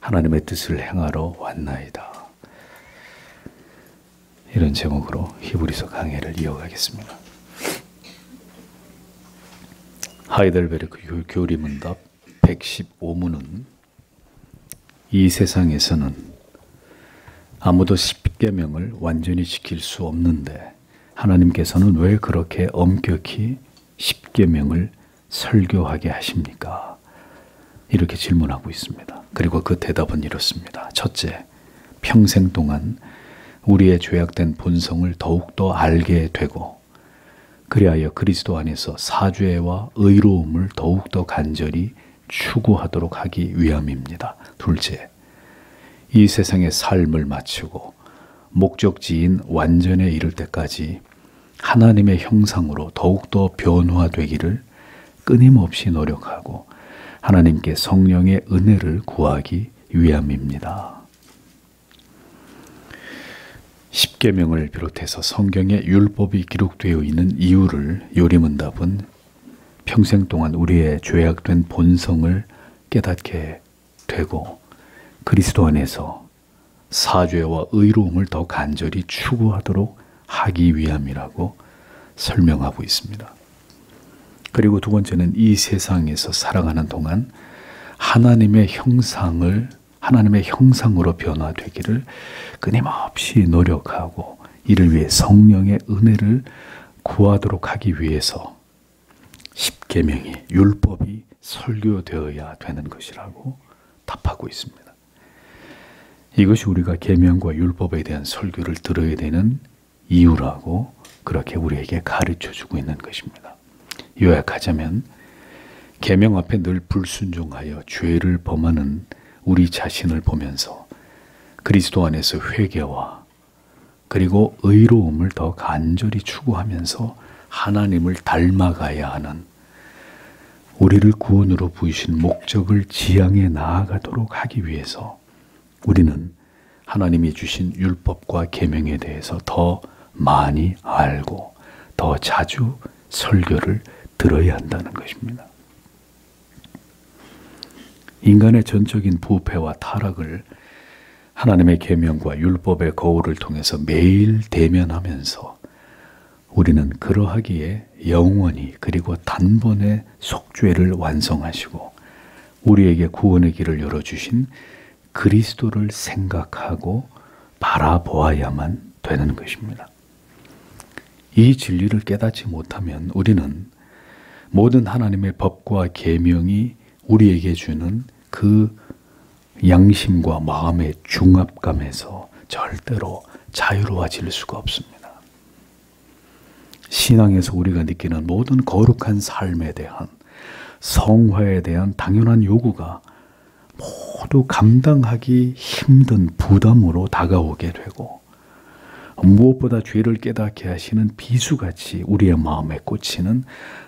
하나님의 뜻을 행하러 왔나이다. 이런 제목으로 히브리서 강해를 이어가겠습니다. 하이델베르크 교리문답 115문은 이 세상에서는 아무도 십계명을 완전히 지킬 수 없는데 하나님께서는 왜 그렇게 엄격히 십계명을 설교하게 하십니까? 이렇게 질문하고 있습니다. 그리고 그 대답은 이렇습니다. 첫째, 평생 동안 우리의 죄악된 본성을 더욱더 알게 되고 그리하여 그리스도 안에서 사죄와 의로움을 더욱더 간절히 추구하도록 하기 위함입니다. 둘째, 이 세상의 삶을 마치고 목적지인 완전에 이를 때까지 하나님의 형상으로 더욱더 변화되기를 끊임없이 노력하고 하나님께 성령의 은혜를 구하기 위함입니다. 십계명을 비롯해서 성경에 율법이 기록되어 있는 이유를 요리문답은 평생 동안 우리의 죄악된 본성을 깨닫게 되고 그리스도 안에서 사죄와 의로움을 더 간절히 추구하도록 하기 위함이라고 설명하고 있습니다. 그리고 두 번째는 이 세상에서 살아가는 동안 하나님의 형상으로 변화되기를 끊임없이 노력하고 이를 위해 성령의 은혜를 구하도록 하기 위해서 십계명이 율법이 설교되어야 되는 것이라고 답하고 있습니다. 이것이 우리가 계명과 율법에 대한 설교를 들어야 되는 이유라고 그렇게 우리에게 가르쳐주고 있는 것입니다. 요약하자면 계명 앞에 늘 불순종하여 죄를 범하는 우리 자신을 보면서 그리스도 안에서 회개와 그리고 의로움을 더 간절히 추구하면서 하나님을 닮아가야 하는 우리를 구원으로 부으신 목적을 지향해 나아가도록 하기 위해서 우리는 하나님이 주신 율법과 계명에 대해서 더 많이 알고 더 자주 설교를 들어야 한다는 것입니다. 인간의 전적인 부패와 타락을 하나님의 계명과 율법의 거울을 통해서 매일 대면하면서 우리는 그러하기에 영원히 그리고 단번에 속죄를 완성하시고 우리에게 구원의 길을 열어주신 그리스도를 생각하고 바라보아야만 되는 것입니다. 이 진리를 깨닫지 못하면 우리는 모든 하나님의 법과 계명이 우리에게 주는 그 양심과 마음의 중압감에서 절대로 자유로워질 수가 없습니다. 신앙에서 우리가 느끼는 모든 거룩한 삶에 대한 성화에 대한 당연한 요구가 모두 감당하기 힘든 부담으로 다가오게 되고 무엇보다 죄를 깨닫게 하시는 비수같이 우리의 마음에 꽂히는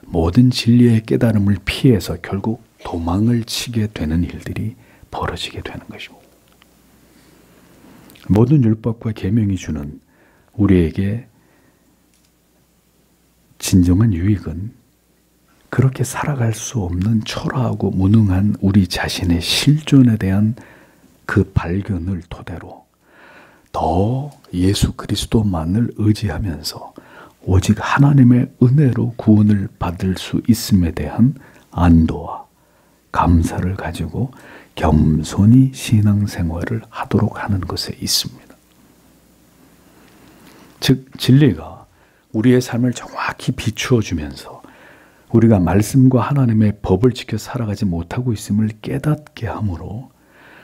모든 진리의 깨달음을 피해서 결국 도망을 치게 되는 일들이 벌어지게 되는 것입니다. 모든 율법과 계명이 주는 우리에게 진정한 유익은 그렇게 살아갈 수 없는 초라하고 무능한 우리 자신의 실존에 대한 그 발견을 토대로 더 예수 그리스도만을 의지하면서 오직 하나님의 은혜로 구원을 받을 수 있음에 대한 안도와 감사를 가지고 겸손히 신앙생활을 하도록 하는 것에 있습니다. 즉 진리가 우리의 삶을 정확히 비추어 주면서 우리가 말씀과 하나님의 법을 지켜 살아가지 못하고 있음을 깨닫게 하므로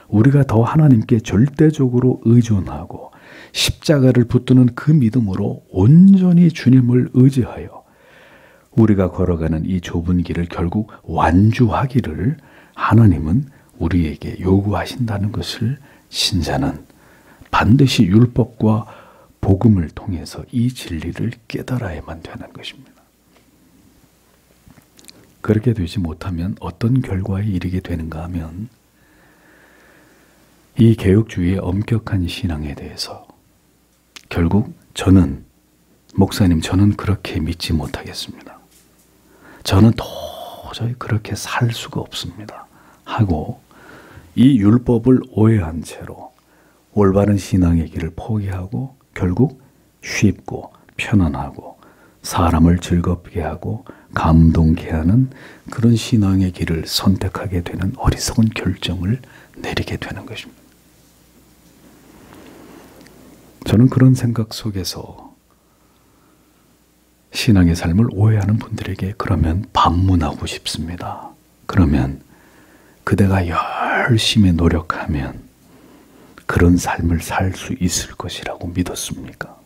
우리가 더 하나님께 절대적으로 의존하고 십자가를 붙드는 그 믿음으로 온전히 주님을 의지하여 우리가 걸어가는 이 좁은 길을 결국 완주하기를 하나님은 우리에게 요구하신다는 것을 신자는 반드시 율법과 복음을 통해서 이 진리를 깨달아야만 되는 것입니다. 그렇게 되지 못하면 어떤 결과에 이르게 되는가 하면 이 개혁주의의 엄격한 신앙에 대해서 결국 목사님 저는 그렇게 믿지 못하겠습니다. 저는 도저히 그렇게 살 수가 없습니다. 하고 이 율법을 오해한 채로 올바른 신앙의 길을 포기하고 결국 쉽고 편안하고 사람을 즐겁게 하고 감동케 하는 그런 신앙의 길을 선택하게 되는 어리석은 결정을 내리게 되는 것입니다. 저는 그런 생각 속에서 신앙의 삶을 오해하는 분들에게 그러면 반문하고 싶습니다. 그러면 그대가 열심히 노력하면 그런 삶을 살 수 있을 것이라고 믿었습니까?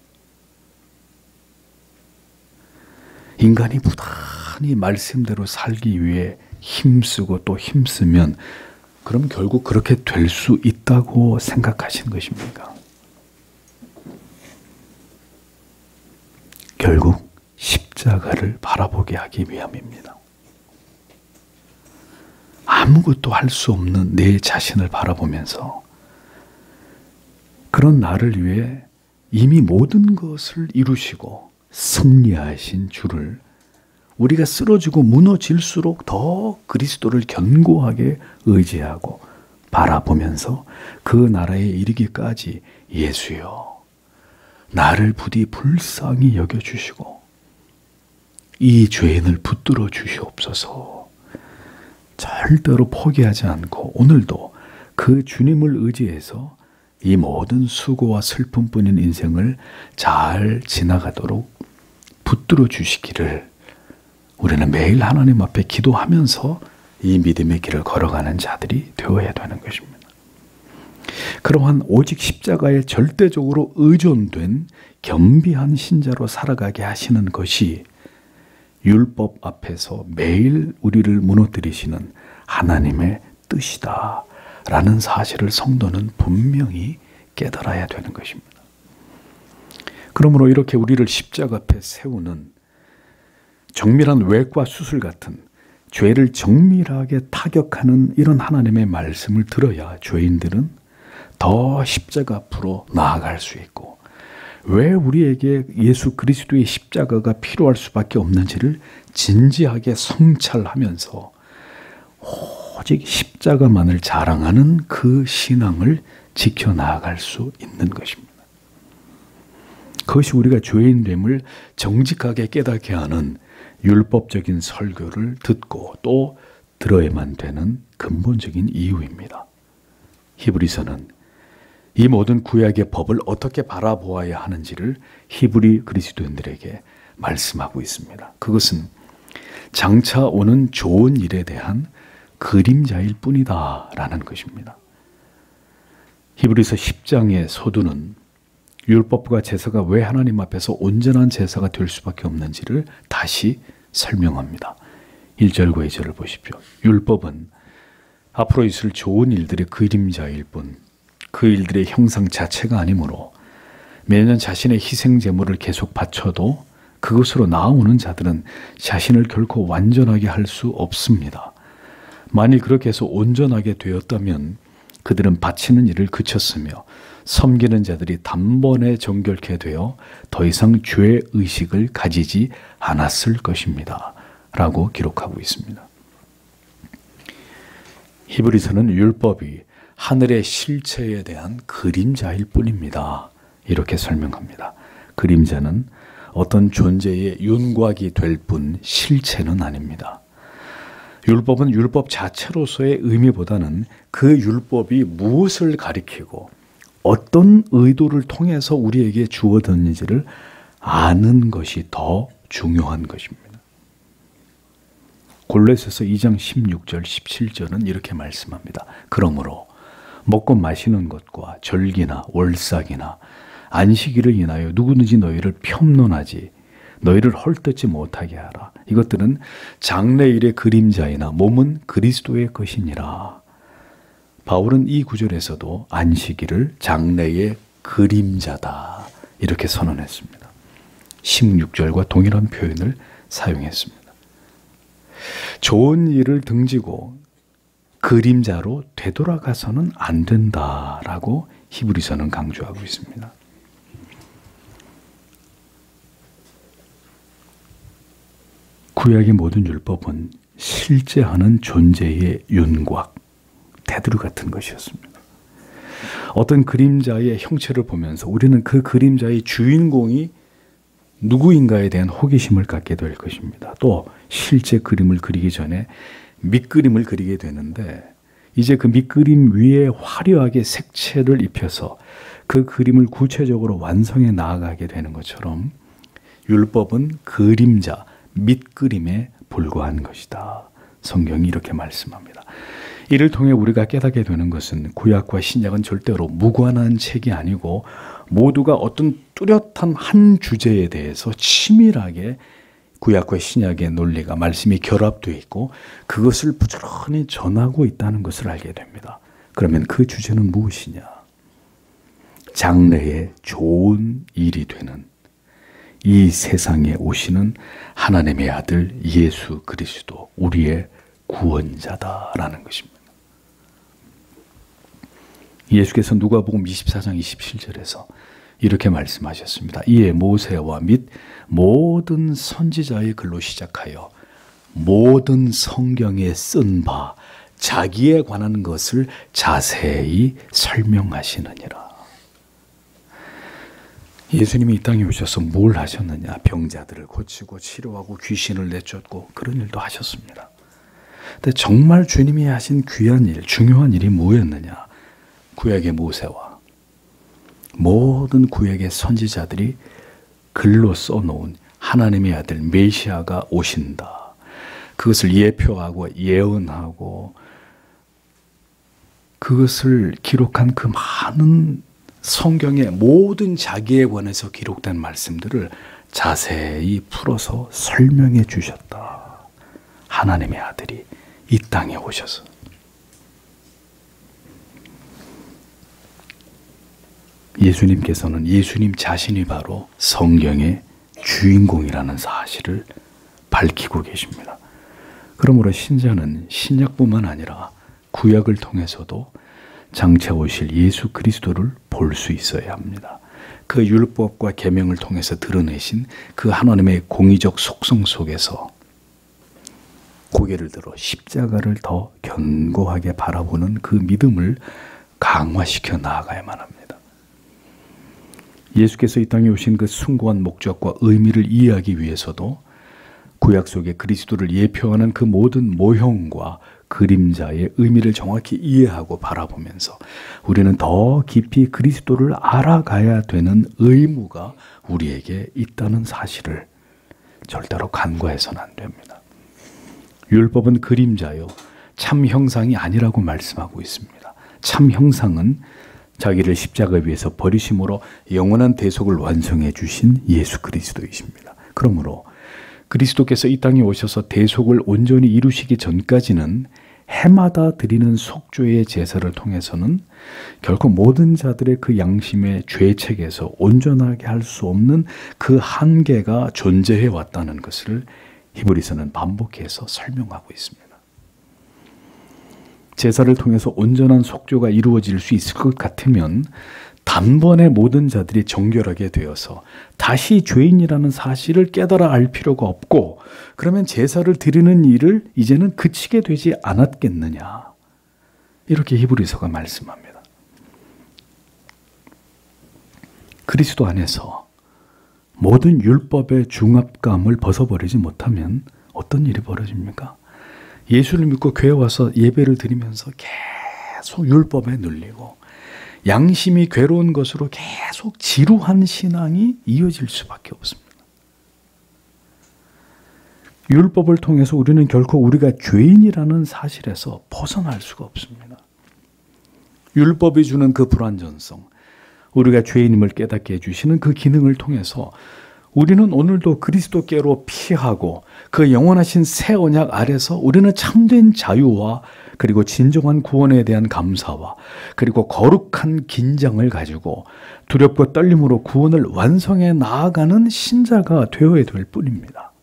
인간이 부단히 말씀대로 살기 위해 힘쓰고 또 힘쓰면 그럼 결국 그렇게 될 수 있다고 생각하시는 것입니까? 결국 십자가를 바라보게 하기 위함입니다. 아무것도 할 수 없는 내 자신을 바라보면서 그런 나를 위해 이미 모든 것을 이루시고 승리하신 주를 우리가 쓰러지고 무너질수록 더 그리스도를 견고하게 의지하고 바라보면서 그 나라에 이르기까지 예수여 나를 부디 불쌍히 여겨주시고 이 죄인을 붙들어 주시옵소서. 절대로 포기하지 않고 오늘도 그 주님을 의지해서 이 모든 수고와 슬픔뿐인 인생을 잘 지나가도록 붙들어 주시기를 우리는 매일 하나님 앞에 기도하면서 이 믿음의 길을 걸어가는 자들이 되어야 되는 것입니다. 그러한 오직 십자가에 절대적으로 의존된 겸비한 신자로 살아가게 하시는 것이 율법 앞에서 매일 우리를 무너뜨리시는 하나님의 뜻이다 라는 사실을 성도는 분명히 깨달아야 되는 것입니다. 그러므로 이렇게 우리를 십자가 앞에 세우는 정밀한 외과 수술 같은 죄를 정밀하게 타격하는 이런 하나님의 말씀을 들어야 죄인들은 더 십자가 앞으로 나아갈 수 있고 왜 우리에게 예수 그리스도의 십자가가 필요할 수밖에 없는지를 진지하게 성찰하면서 오직 십자가만을 자랑하는 그 신앙을 지켜나갈 수 있는 것입니다. 그것이 우리가 죄인됨을 정직하게 깨닫게 하는 율법적인 설교를 듣고 또 들어야만 되는 근본적인 이유입니다. 히브리서는 이 모든 구약의 법을 어떻게 바라보아야 하는지를 히브리 그리스도인들에게 말씀하고 있습니다. 그것은 장차 오는 좋은 일에 대한 그림자일 뿐이다 라는 것입니다. 히브리서 10장의 서두는 율법과 제사가 왜 하나님 앞에서 온전한 제사가 될 수밖에 없는지를 다시 설명합니다. 1절과 2절을 보십시오. 율법은 앞으로 있을 좋은 일들의 그림자일 뿐 그 일들의 형상 자체가 아니므로 매년 자신의 희생 제물을 계속 바쳐도 그것으로 나아오는 자들은 자신을 결코 완전하게 할 수 없습니다. 만일 그렇게 해서 온전하게 되었다면 그들은 바치는 일을 그쳤으며 섬기는 자들이 단번에 정결케 되어 더 이상 죄의식을 가지지 않았을 것입니다. 라고 기록하고 있습니다. 히브리서는 율법이 하늘의 실체에 대한 그림자일 뿐입니다. 이렇게 설명합니다. 그림자는 어떤 존재의 윤곽이 될 뿐 실체는 아닙니다. 율법은 율법 자체로서의 의미보다는 그 율법이 무엇을 가리키고 어떤 의도를 통해서 우리에게 주어졌는지를 아는 것이 더 중요한 것입니다. 골로새서 2장 16절 17절은 이렇게 말씀합니다. 그러므로 먹고 마시는 것과 절기나 월삭이나 안식일을 인하여 누구든지 너희를 폄론하지 너희를 헐뜯지 못하게 하라. 이것들은 장래일의 그림자이나 몸은 그리스도의 것이니라. 바울은 이 구절에서도 안식일을 장래의 그림자다 이렇게 선언했습니다. 16절과 동일한 표현을 사용했습니다. 좋은 일을 등지고 그림자로 되돌아가서는 안 된다라고 히브리서는 강조하고 있습니다. 구약의 모든 율법은 실제하는 존재의 윤곽, 테두리 같은 것이었습니다. 어떤 그림자의 형체를 보면서 우리는 그 그림자의 주인공이 누구인가에 대한 호기심을 갖게 될 것입니다. 또 실제 그림을 그리기 전에 밑그림을 그리게 되는데 이제 그 밑그림 위에 화려하게 색채를 입혀서 그 그림을 구체적으로 완성해 나아가게 되는 것처럼 율법은 그림자, 밑그림에 불과한 것이다. 성경이 이렇게 말씀합니다. 이를 통해 우리가 깨닫게 되는 것은 구약과 신약은 절대로 무관한 책이 아니고 모두가 어떤 뚜렷한 한 주제에 대해서 치밀하게 구약과 신약의 논리가 말씀이 결합되어 있고 그것을 부지런히 전하고 있다는 것을 알게 됩니다. 그러면 그 주제는 무엇이냐? 장래에 좋은 일이 되는 이 세상에 오시는 하나님의 아들 예수 그리스도 우리의 구원자다라는 것입니다. 예수께서 누가복음 24장 27절에서 이렇게 말씀하셨습니다. 이에 모세와 및 모든 선지자의 글로 시작하여 모든 성경에 쓴 바 자기에 관한 것을 자세히 설명하시느니라. 예수님이 이 땅에 오셔서 뭘 하셨느냐? 병자들을 고치고 치료하고 귀신을 내쫓고 그런 일도 하셨습니다. 근데 정말 주님이 하신 귀한 일, 중요한 일이 뭐였느냐? 구약의 모세와 모든 구약의 선지자들이 글로 써놓은 하나님의 아들 메시아가 오신다. 그것을 예표하고 예언하고 그것을 기록한 그 많은 성경의 모든 자기에 관해서 기록된 말씀들을 자세히 풀어서 설명해 주셨다. 하나님의 아들이 이 땅에 오셔서. 예수님께서는 예수님 자신이 바로 성경의 주인공이라는 사실을 밝히고 계십니다. 그러므로 신자는 신약뿐만 아니라 구약을 통해서도 장차 오실 예수 그리스도를 볼 수 있어야 합니다. 그 율법과 계명을 통해서 드러내신 그 하나님의 공의적 속성 속에서 고개를 들어 십자가를 더 견고하게 바라보는 그 믿음을 강화시켜 나아가야만 합니다. 예수께서 이 땅에 오신 그 숭고한 목적과 의미를 이해하기 위해서도 구약 속의 그리스도를 예표하는 그 모든 모형과 그림자의 의미를 정확히 이해하고 바라보면서 우리는 더 깊이 그리스도를 알아가야 되는 의무가 우리에게 있다는 사실을 절대로 간과해서는 안 됩니다. 율법은 그림자요, 참 형상이 아니라고 말씀하고 있습니다. 참 형상은 자기를 십자가 위에서 버리심으로 영원한 대속을 완성해 주신 예수 그리스도이십니다. 그러므로 그리스도께서 이 땅에 오셔서 대속을 온전히 이루시기 전까지는 해마다 드리는 속죄의 제사를 통해서는 결코 모든 자들의 그 양심의 죄책에서 온전하게 할 수 없는 그 한계가 존재해 왔다는 것을 히브리서는 반복해서 설명하고 있습니다. 제사를 통해서 온전한 속죄가 이루어질 수 있을 것 같으면 단번에 모든 자들이 정결하게 되어서 다시 죄인이라는 사실을 깨달아 알 필요가 없고 그러면 제사를 드리는 일을 이제는 그치게 되지 않았겠느냐. 이렇게 히브리서가 말씀합니다. 그리스도 안에서 모든 율법의 중압감을 벗어버리지 못하면 어떤 일이 벌어집니까? 예수를 믿고 교회 와서 예배를 드리면서 계속 율법에 눌리고 양심이 괴로운 것으로 계속 지루한 신앙이 이어질 수밖에 없습니다. 율법을 통해서 우리는 결코 우리가 죄인이라는 사실에서 벗어날 수가 없습니다. 율법이 주는 그 불완전성, 우리가 죄인임을 깨닫게 해주시는 그 기능을 통해서 우리는 오늘도 그리스도께로 피하고 그 영원하신 새 언약 아래서 우리는 참된 자유와 그리고 진정한 구원에 대한 감사와 그리고 거룩한 긴장을 가지고 두렵고 떨림으로 구원을 완성해 나아가는 신자가 되어야 될 뿐입니다.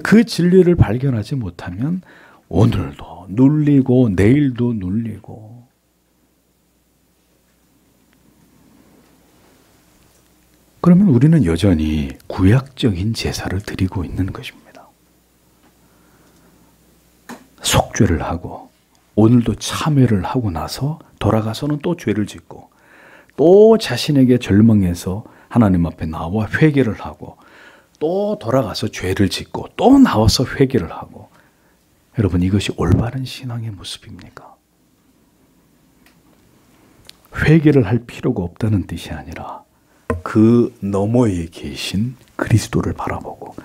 그 진리를 발견하지 못하면 오늘도 눌리고 내일도 눌리고 그러면 우리는 여전히 구약적인 제사를 드리고 있는 것입니다. 속죄를 하고 오늘도 참회를 하고 나서 돌아가서는 또 죄를 짓고 또 자신에게 절망해서 하나님 앞에 나와 회개를 하고 또 돌아가서 죄를 짓고 또 나와서 회개를 하고, 여러분, 이것이 올바른 신앙의 모습입니까? 회개를 할 필요가 없다는 뜻이 아니라 그 너머에 계신 그리스도를 바라보고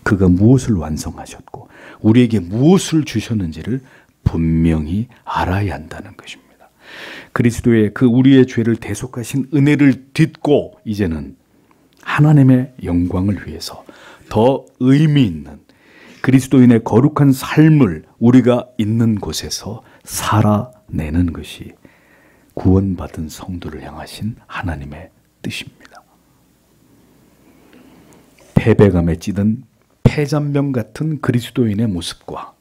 그가 무엇을 완성하셨고 우리에게 무엇을 주셨는지를 분명히 알아야 한다는 것입니다. 그리스도의 그 우리의 죄를 대속하신 은혜를 딛고 이제는 하나님의 영광을 위해서 더 의미 있는 그리스도인의 거룩한 삶을 우리가 있는 곳에서 살아내는 것이 구원받은 성도를 향하신 하나님의 뜻입니다. 패배감에 찌든 폐잔병 같은 그리스도인의 모습과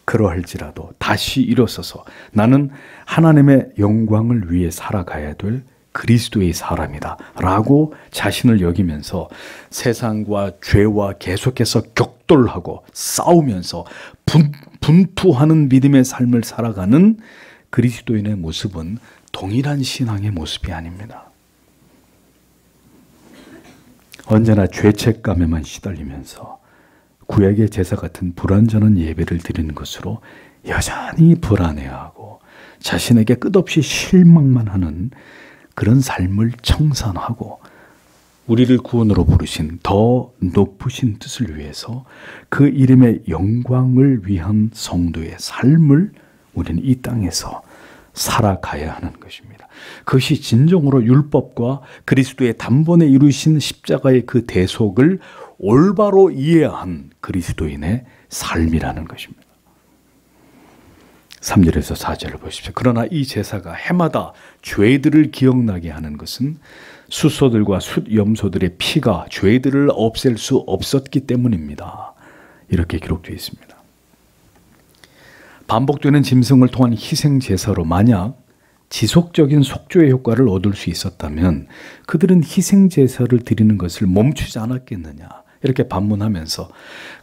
그러할지라도 다시 일어서서 나는 하나님의 영광을 위해 살아가야 될 그리스도의 사람이다 라고 자신을 여기면서 세상과 죄와 계속해서 격돌하고 싸우면서 분투하는 믿음의 삶을 살아가는 그리스도인의 모습은 동일한 신앙의 모습이 아닙니다. 언제나 죄책감에만 시달리면서 구약의 제사 같은 불완전한 예배를 드리는 것으로 여전히 불안해하고 자신에게 끝없이 실망만 하는 그런 삶을 청산하고 우리를 구원으로 부르신 더 높으신 뜻을 위해서 그 이름의 영광을 위한 성도의 삶을 우리는 이 땅에서 살아가야 하는 것입니다. 그것이 진정으로 율법과 그리스도의 단번에 이루신 십자가의 그 대속을 올바로 이해한 그리스도인의 삶이라는 것입니다. 3절에서 4절을 보십시오. 그러나 이 제사가 해마다 죄들을 기억나게 하는 것은 숫소들과 숫염소들의 피가 죄들을 없앨 수 없었기 때문입니다. 이렇게 기록되어 있습니다. 반복되는 짐승을 통한 희생 제사로 만약 지속적인 속죄의 효과를 얻을 수 있었다면 그들은 희생 제사를 드리는 것을 멈추지 않았겠느냐, 이렇게 반문하면서,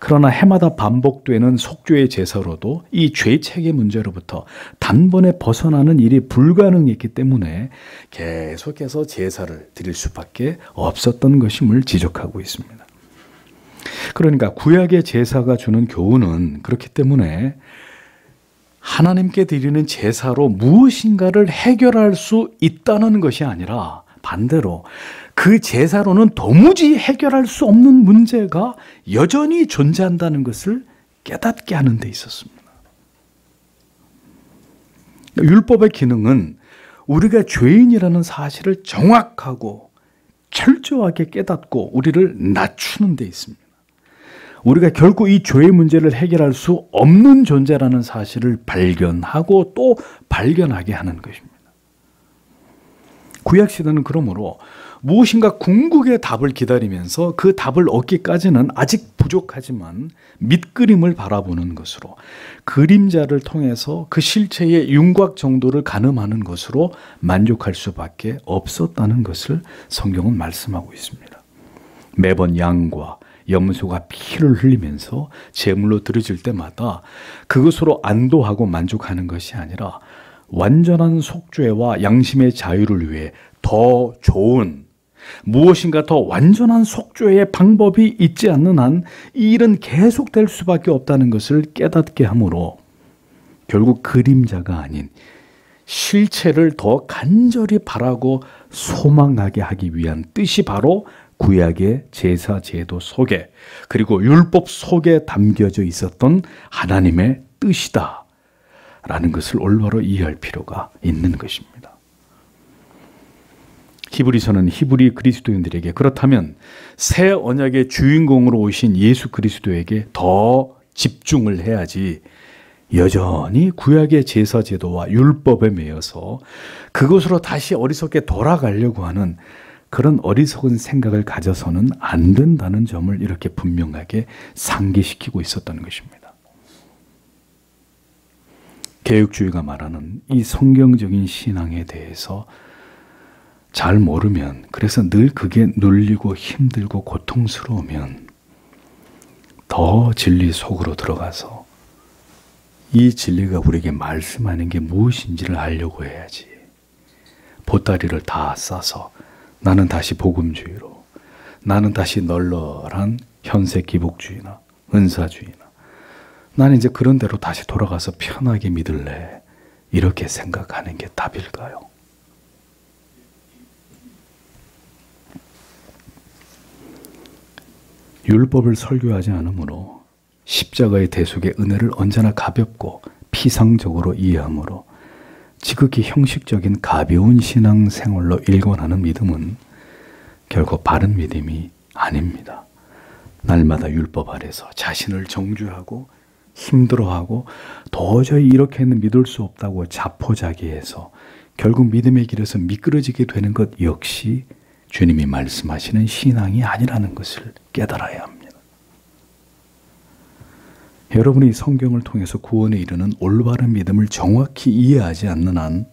그러나 해마다 반복되는 속죄의 제사로도 이 죄책의 문제로부터 단번에 벗어나는 일이 불가능했기 때문에 계속해서 제사를 드릴 수밖에 없었던 것임을 지적하고 있습니다. 그러니까 구약의 제사가 주는 교훈은 그렇기 때문에 하나님께 드리는 제사로 무엇인가를 해결할 수 있다는 것이 아니라 반대로 그 제사로는 도무지 해결할 수 없는 문제가 여전히 존재한다는 것을 깨닫게 하는 데 있었습니다. 율법의 기능은 우리가 죄인이라는 사실을 정확하고 철저하게 깨닫고 우리를 낮추는 데 있습니다. 우리가 결코 이 죄의 문제를 해결할 수 없는 존재라는 사실을 발견하고 또 발견하게 하는 것입니다. 구약시대는 그러므로 무엇인가 궁극의 답을 기다리면서 그 답을 얻기까지는 아직 부족하지만 밑그림을 바라보는 것으로, 그림자를 통해서 그 실체의 윤곽 정도를 가늠하는 것으로 만족할 수밖에 없었다는 것을 성경은 말씀하고 있습니다. 매번 양과 염소가 피를 흘리면서 제물로 드려질 때마다 그것으로 안도하고 만족하는 것이 아니라 완전한 속죄와 양심의 자유를 위해 더 좋은, 무엇인가 더 완전한 속죄의 방법이 있지 않는 한 이 일은 계속될 수밖에 없다는 것을 깨닫게 하므로 결국 그림자가 아닌 실체를 더 간절히 바라고 소망하게 하기 위한 뜻이 바로 구약의 제사 제도 속에, 그리고 율법 속에 담겨져 있었던 하나님의 뜻이다 라는 것을 올바로 이해할 필요가 있는 것입니다. 히브리서는 히브리 그리스도인들에게 그렇다면 새 언약의 주인공으로 오신 예수 그리스도에게 더 집중을 해야지 여전히 구약의 제사 제도와 율법에 매여서 그것으로 다시 어리석게 돌아가려고 하는 그런 어리석은 생각을 가져서는 안 된다는 점을 이렇게 분명하게 상기시키고 있었던 것입니다. 개혁주의가 말하는 이 성경적인 신앙에 대해서 잘 모르면, 그래서 늘 그게 눌리고 힘들고 고통스러우면 더 진리 속으로 들어가서 이 진리가 우리에게 말씀하는 게 무엇인지를 알려고 해야지. 보따리를 다 싸서 나는 다시 복음주의로, 나는 다시 널널한 현세 기복주의나 은사주의나, 나는 이제 그런 대로 다시 돌아가서 편하게 믿을래, 이렇게 생각하는 게 답일까요? 율법을 설교하지 않으므로 십자가의 대속의 은혜를 언제나 가볍고 피상적으로 이해하므로 지극히 형식적인 가벼운 신앙생활로 일관하는 믿음은 결코 바른 믿음이 아닙니다. 날마다 율법 아래서 자신을 정죄하고 힘들어하고 도저히 이렇게는 믿을 수 없다고 자포자기해서 결국 믿음의 길에서 미끄러지게 되는 것 역시 주님이 말씀하시는 신앙이 아니라는 것을 깨달아야 합니다. 여러분이 성경을 통해서 구원에 이르는 올바른 믿음을 정확히 이해하지 않는 한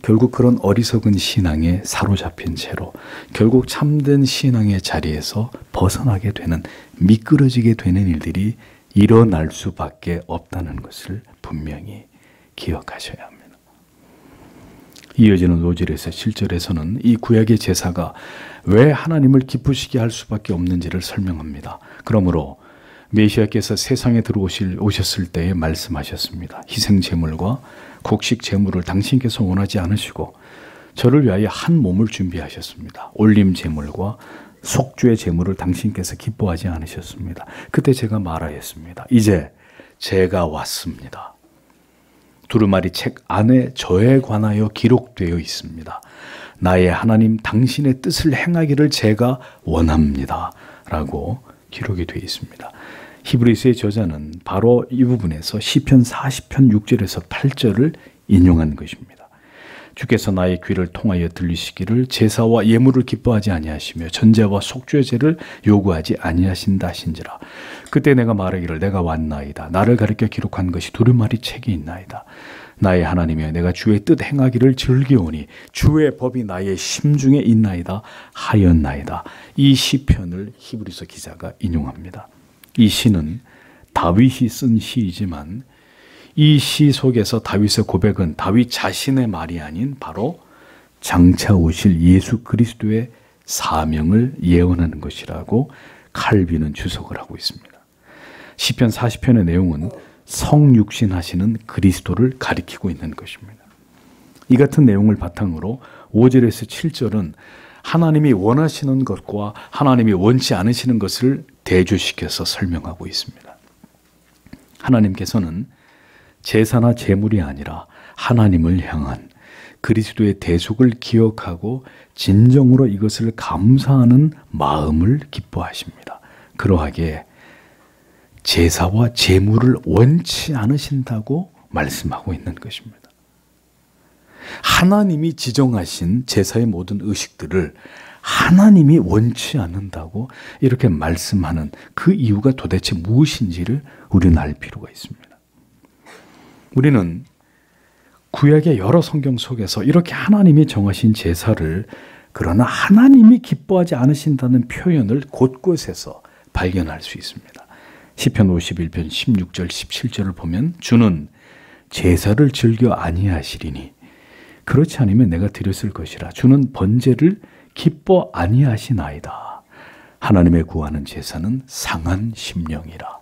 결국 그런 어리석은 신앙에 사로잡힌 채로 결국 참된 신앙의 자리에서 벗어나게 되는, 미끄러지게 되는 일들이 일어날 수밖에 없다는 것을 분명히 기억하셔야 합니다. 이어지는 5절에서 7절에서는 이 구약의 제사가 왜 하나님을 기쁘시게 할 수밖에 없는지를 설명합니다. 그러므로 메시아께서 세상에 오셨을 때에 말씀하셨습니다. 희생제물과 곡식제물을 당신께서 원하지 않으시고 저를 위하여 한 몸을 준비하셨습니다. 올림제물과 속죄 제물을 당신께서 기뻐하지 않으셨습니다. 그때 제가 말하였습니다. 이제 제가 왔습니다. 두루마리 책 안에 저에 관하여 기록되어 있습니다. 나의 하나님 당신의 뜻을 행하기를 제가 원합니다. 라고 기록이 되어 있습니다. 히브리서의 저자는 바로 이 부분에서 시편 40편 6절에서 8절을 인용한 것입니다. 주께서 나의 귀를 통하여 들리시기를 제사와 예물을 기뻐하지 아니하시며 전제와 속죄제를 요구하지 아니하신다 하신지라. 그때 내가 말하기를 내가 왔나이다. 나를 가리켜 기록한 것이 두루마리 책에 있나이다. 나의 하나님이여 내가 주의 뜻 행하기를 즐겨오니 주의 법이 나의 심중에 있나이다 하였나이다. 이 시편을 히브리서 기자가 인용합니다. 이 시는 다윗이 쓴 시이지만 이 시 속에서 다윗의 고백은 다윗 자신의 말이 아닌 바로 장차 오실 예수 그리스도의 사명을 예언하는 것이라고 칼빈은 주석을 하고 있습니다. 시편 40편의 내용은 성육신 하시는 그리스도를 가리키고 있는 것입니다. 이 같은 내용을 바탕으로 5절에서 7절은 하나님이 원하시는 것과 하나님이 원치 않으시는 것을 대조시켜서 설명하고 있습니다. 하나님께서는 제사나 제물이 아니라 하나님을 향한 그리스도의 대속을 기억하고 진정으로 이것을 감사하는 마음을 기뻐하십니다. 그러하기에 제사와 제물을 원치 않으신다고 말씀하고 있는 것입니다. 하나님이 지정하신 제사의 모든 의식들을 하나님이 원치 않는다고 이렇게 말씀하는 그 이유가 도대체 무엇인지를 우리는 알 필요가 있습니다. 우리는 구약의 여러 성경 속에서 이렇게 하나님이 정하신 제사를 그러나 하나님이 기뻐하지 않으신다는 표현을 곳곳에서 발견할 수 있습니다. 시편 51편 16절 17절을 보면 주는 제사를 즐겨 아니하시리니 그렇지 않으면 내가 드렸을 것이라. 주는 번제를 기뻐 아니하시나이다. 하나님의 구하는 제사는 상한 심령이라.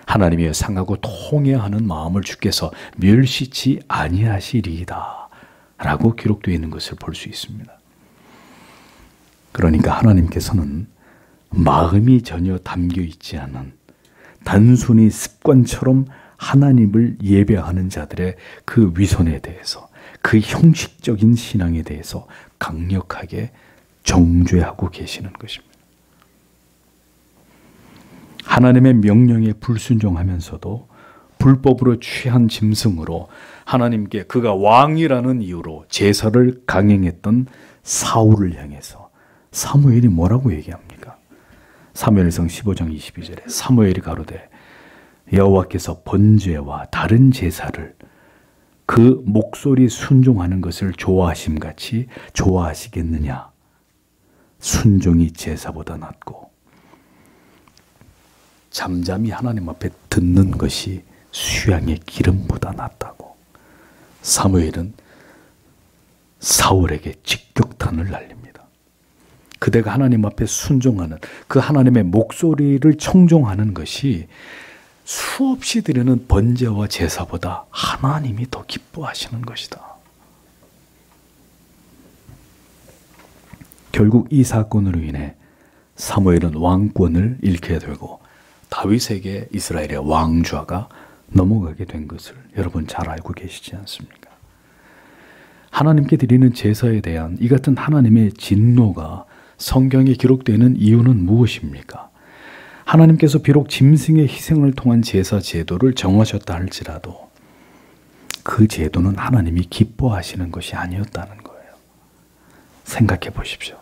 하나님이여 상하고 통회하는 마음을 주께서 멸시치 아니하시리이다. 라고 기록되어 있는 것을 볼 수 있습니다. 그러니까 하나님께서는 마음이 전혀 담겨 있지 않은 단순히 습관처럼 하나님을 예배하는 자들의 그 위선에 대해서, 그 형식적인 신앙에 대해서 강력하게 정죄하고 계시는 것입니다. 하나님의 명령에 불순종하면서도 불법으로 취한 짐승으로 하나님께 그가 왕이라는 이유로 제사를 강행했던 사울을 향해서 사무엘이 뭐라고 얘기합니까? 사무엘상 15장 22절에 사무엘이 가로되 여호와께서 번제와 다른 제사를 그 목소리 순종하는 것을 좋아하심같이 좋아하시겠느냐? 순종이 제사보다 낫고 잠잠히 하나님 앞에 듣는 것이 수양의 기름보다 낫다고 사무엘은 사울에게 직격탄을 날립니다. 그대가 하나님 앞에 순종하는 그 하나님의 목소리를 청종하는 것이 수없이 드리는 번제와 제사보다 하나님이 더 기뻐하시는 것이다. 결국 이 사건으로 인해 사무엘은 왕권을 잃게 되고 다윗에게 이스라엘의 왕좌가 넘어가게 된 것을 여러분 잘 알고 계시지 않습니까? 하나님께 드리는 제사에 대한 이 같은 하나님의 진노가 성경에 기록되는 이유는 무엇입니까? 하나님께서 비록 짐승의 희생을 통한 제사 제도를 정하셨다 할지라도 그 제도는 하나님이 기뻐하시는 것이 아니었다는 거예요. 생각해 보십시오.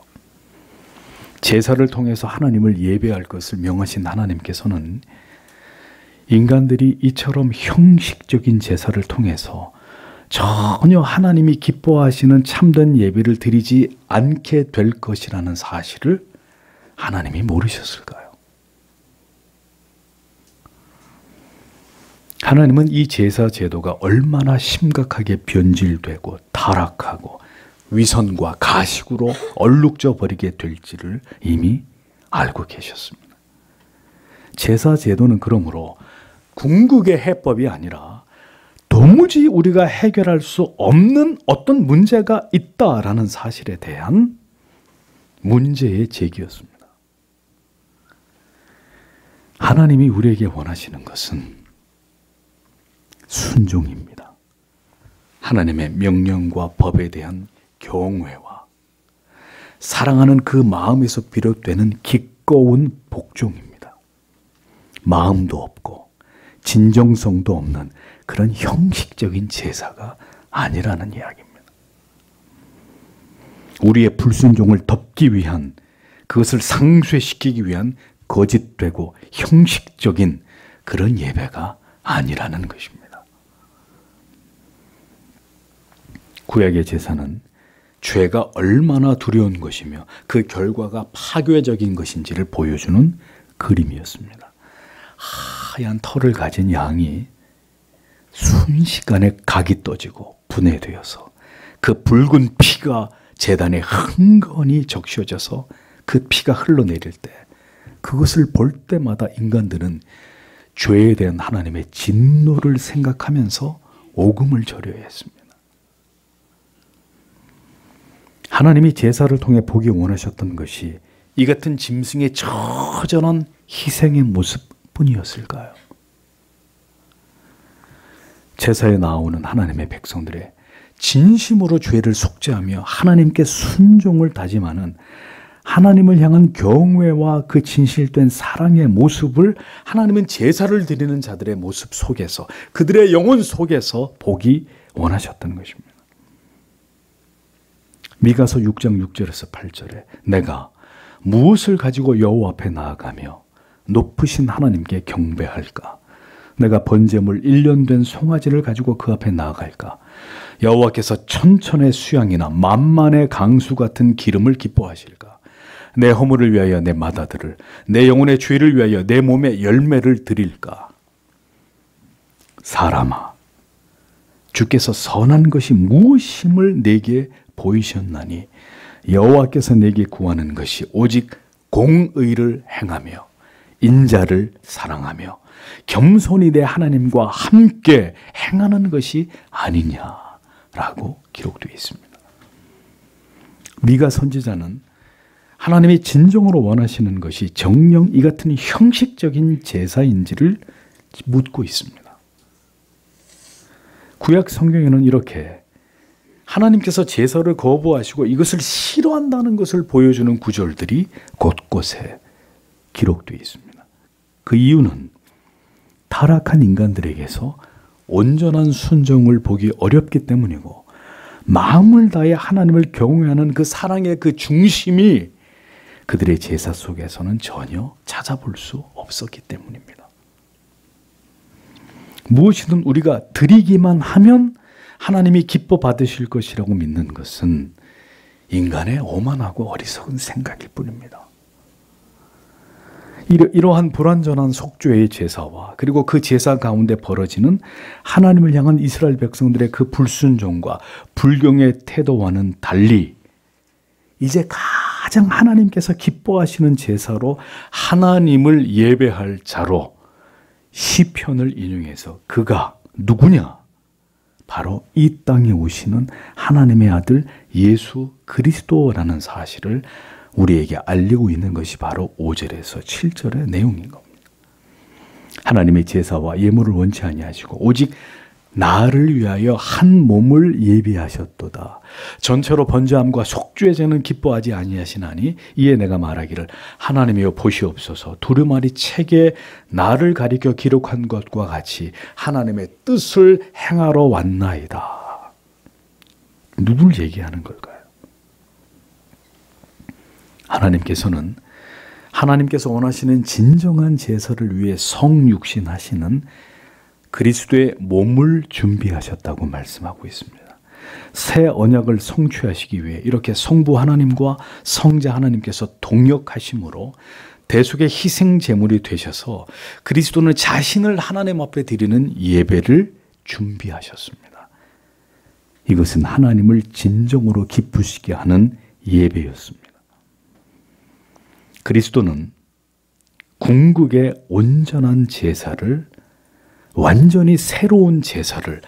제사를 통해서 하나님을 예배할 것을 명하신 하나님께서는 인간들이 이처럼 형식적인 제사를 통해서 전혀 하나님이 기뻐하시는 참된 예배를 드리지 않게 될 것이라는 사실을 하나님이 모르셨을까요? 하나님은 이 제사 제도가 얼마나 심각하게 변질되고 타락하고 위선과 가식으로 얼룩져 버리게 될지를 이미 알고 계셨습니다. 제사 제도는 그러므로 궁극의 해법이 아니라 도무지 우리가 해결할 수 없는 어떤 문제가 있다라는 사실에 대한 문제의 제기였습니다. 하나님이 우리에게 원하시는 것은 순종입니다. 하나님의 명령과 법에 대한 경외와 사랑하는 그 마음에서 비롯되는 기꺼운 복종입니다. 마음도 없고 진정성도 없는 그런 형식적인 제사가 아니라는 이야기입니다. 우리의 불순종을 덮기 위한, 그것을 상쇄시키기 위한 거짓되고 형식적인 그런 예배가 아니라는 것입니다. 구약의 제사는 죄가 얼마나 두려운 것이며 그 결과가 파괴적인 것인지를 보여주는 그림이었습니다. 하얀 털을 가진 양이 순식간에 각이 떠지고 분해되어서 그 붉은 피가 제단에 흥건히 적셔져서 그 피가 흘러내릴 때 그것을 볼 때마다 인간들은 죄에 대한 하나님의 진노를 생각하면서 오금을 절여야 했습니다. 하나님이 제사를 통해 보기 원하셨던 것이 이 같은 짐승의 처절한 희생의 모습뿐이었을까요? 제사에 나오는 하나님의 백성들의 진심으로 죄를 속죄하며 하나님께 순종을 다짐하는 하나님을 향한 경외와 그 진실된 사랑의 모습을 하나님은 제사를 드리는 자들의 모습 속에서, 그들의 영혼 속에서 보기 원하셨던 것입니다. 미가서 6장 6절에서 8절에 내가 무엇을 가지고 여호와 앞에 나아가며 높으신 하나님께 경배할까? 내가 번제물 1년 된 송아지를 가지고 그 앞에 나아갈까? 여호와께서 천천의 수양이나 만만의 강수 같은 기름을 기뻐하실까? 내 허물을 위하여 내 맏아들을, 내 영혼의 죄를 위하여 내 몸의 열매를 드릴까? 사람아, 주께서 선한 것이 무엇임을 내게 보이셨나니 여호와께서 내게 구하는 것이 오직 공의를 행하며 인자를 사랑하며 겸손히 내 하나님과 함께 행하는 것이 아니냐라고 기록되어 있습니다. 미가 선지자는 하나님이 진정으로 원하시는 것이 정녕 이 같은 형식적인 제사인지를 묻고 있습니다. 구약 성경에는 이렇게 하나님께서 제사를 거부하시고 이것을 싫어한다는 것을 보여주는 구절들이 곳곳에 기록되어 있습니다. 그 이유는 타락한 인간들에게서 온전한 순종을 보기 어렵기 때문이고, 마음을 다해 하나님을 경외하는 그 사랑의 그 중심이 그들의 제사 속에서는 전혀 찾아볼 수 없었기 때문입니다. 무엇이든 우리가 드리기만 하면 하나님이 기뻐 받으실 것이라고 믿는 것은 인간의 오만하고 어리석은 생각일 뿐입니다. 이러한 불완전한 속죄의 제사와 그리고 그 제사 가운데 벌어지는 하나님을 향한 이스라엘 백성들의 그 불순종과 불경의 태도와는 달리 이제 가장 하나님께서 기뻐하시는 제사로 하나님을 예배할 자로 시편을 인용해서 그가 누구냐? 바로 이 땅에 오시는 하나님의 아들 예수 그리스도라는 사실을 우리에게 알리고 있는 것이 바로 5절에서 7절의 내용인 겁니다. 하나님의 제사와 예물을 원치 아니하시고 오직 나를 위하여 한 몸을 예비하셨도다. 전체로 번제함과 속죄제는 기뻐하지 아니하시나니 이에 내가 말하기를 하나님이여 보시옵소서 두루마리 책에 나를 가리켜 기록한 것과 같이 하나님의 뜻을 행하러 왔나이다. 누굴 얘기하는 걸까요? 하나님께서 원하시는 진정한 제사를 위해 성육신하시는 그리스도의 몸을 준비하셨다고 말씀하고 있습니다. 새 언약을 성취하시기 위해 이렇게 성부 하나님과 성자 하나님께서 동역하심으로 대속의 희생 제물이 되셔서 그리스도는 자신을 하나님 앞에 드리는 예배를 준비하셨습니다. 이것은 하나님을 진정으로 기쁘시게 하는 예배였습니다. 그리스도는 궁극의 온전한 제사를 완전히 새로운 제사를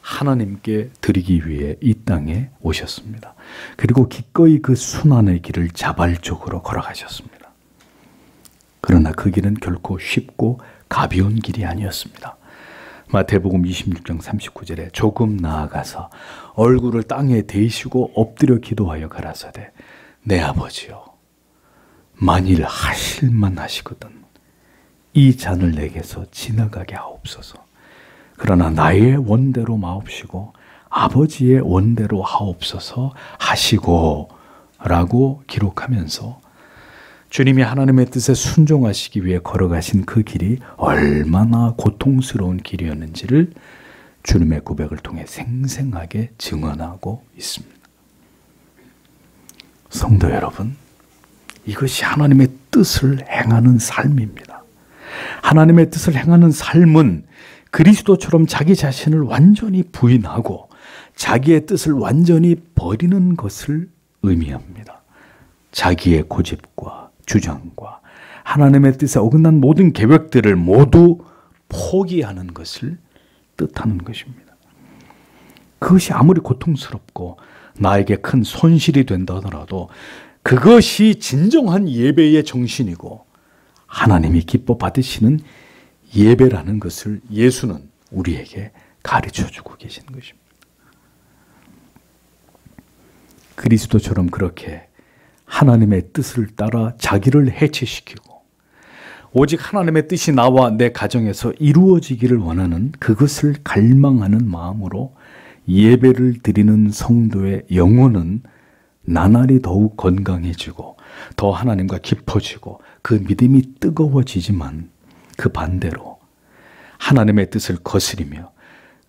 하나님께 드리기 위해 이 땅에 오셨습니다. 그리고 기꺼이 그 순환의 길을 자발적으로 걸어가셨습니다. 그러나 그 길은 결코 쉽고 가벼운 길이 아니었습니다. 마태복음 26장 39절에 조금 나아가서 얼굴을 땅에 대시고 엎드려 기도하여 가라사대 내 아버지여 만일 하실만 하시거든 이 잔을 내게서 지나가게 하옵소서. 그러나 나의 원대로 마옵시고 아버지의 원대로 하옵소서 하시고 라고 기록하면서 주님이 하나님의 뜻에 순종하시기 위해 걸어가신 그 길이 얼마나 고통스러운 길이었는지를 주님의 고백을 통해 생생하게 증언하고 있습니다. 성도 여러분, 이것이 하나님의 뜻을 행하는 삶입니다. 하나님의 뜻을 행하는 삶은 그리스도처럼 자기 자신을 완전히 부인하고 자기의 뜻을 완전히 버리는 것을 의미합니다. 자기의 고집과 주장과 하나님의 뜻에 어긋난 모든 계획들을 모두 포기하는 것을 뜻하는 것입니다. 그것이 아무리 고통스럽고 나에게 큰 손실이 된다 하더라도 그것이 진정한 예배의 정신이고 하나님이 기뻐 받으시는 예배라는 것을 예수는 우리에게 가르쳐주고 계신 것입니다. 그리스도처럼 그렇게 하나님의 뜻을 따라 자기를 해체시키고 오직 하나님의 뜻이 나와 내 가정에서 이루어지기를 원하는 그것을 갈망하는 마음으로 예배를 드리는 성도의 영혼은 나날이 더욱 건강해지고 더 하나님과 깊어지고 그 믿음이 뜨거워지지만 그 반대로 하나님의 뜻을 거스리며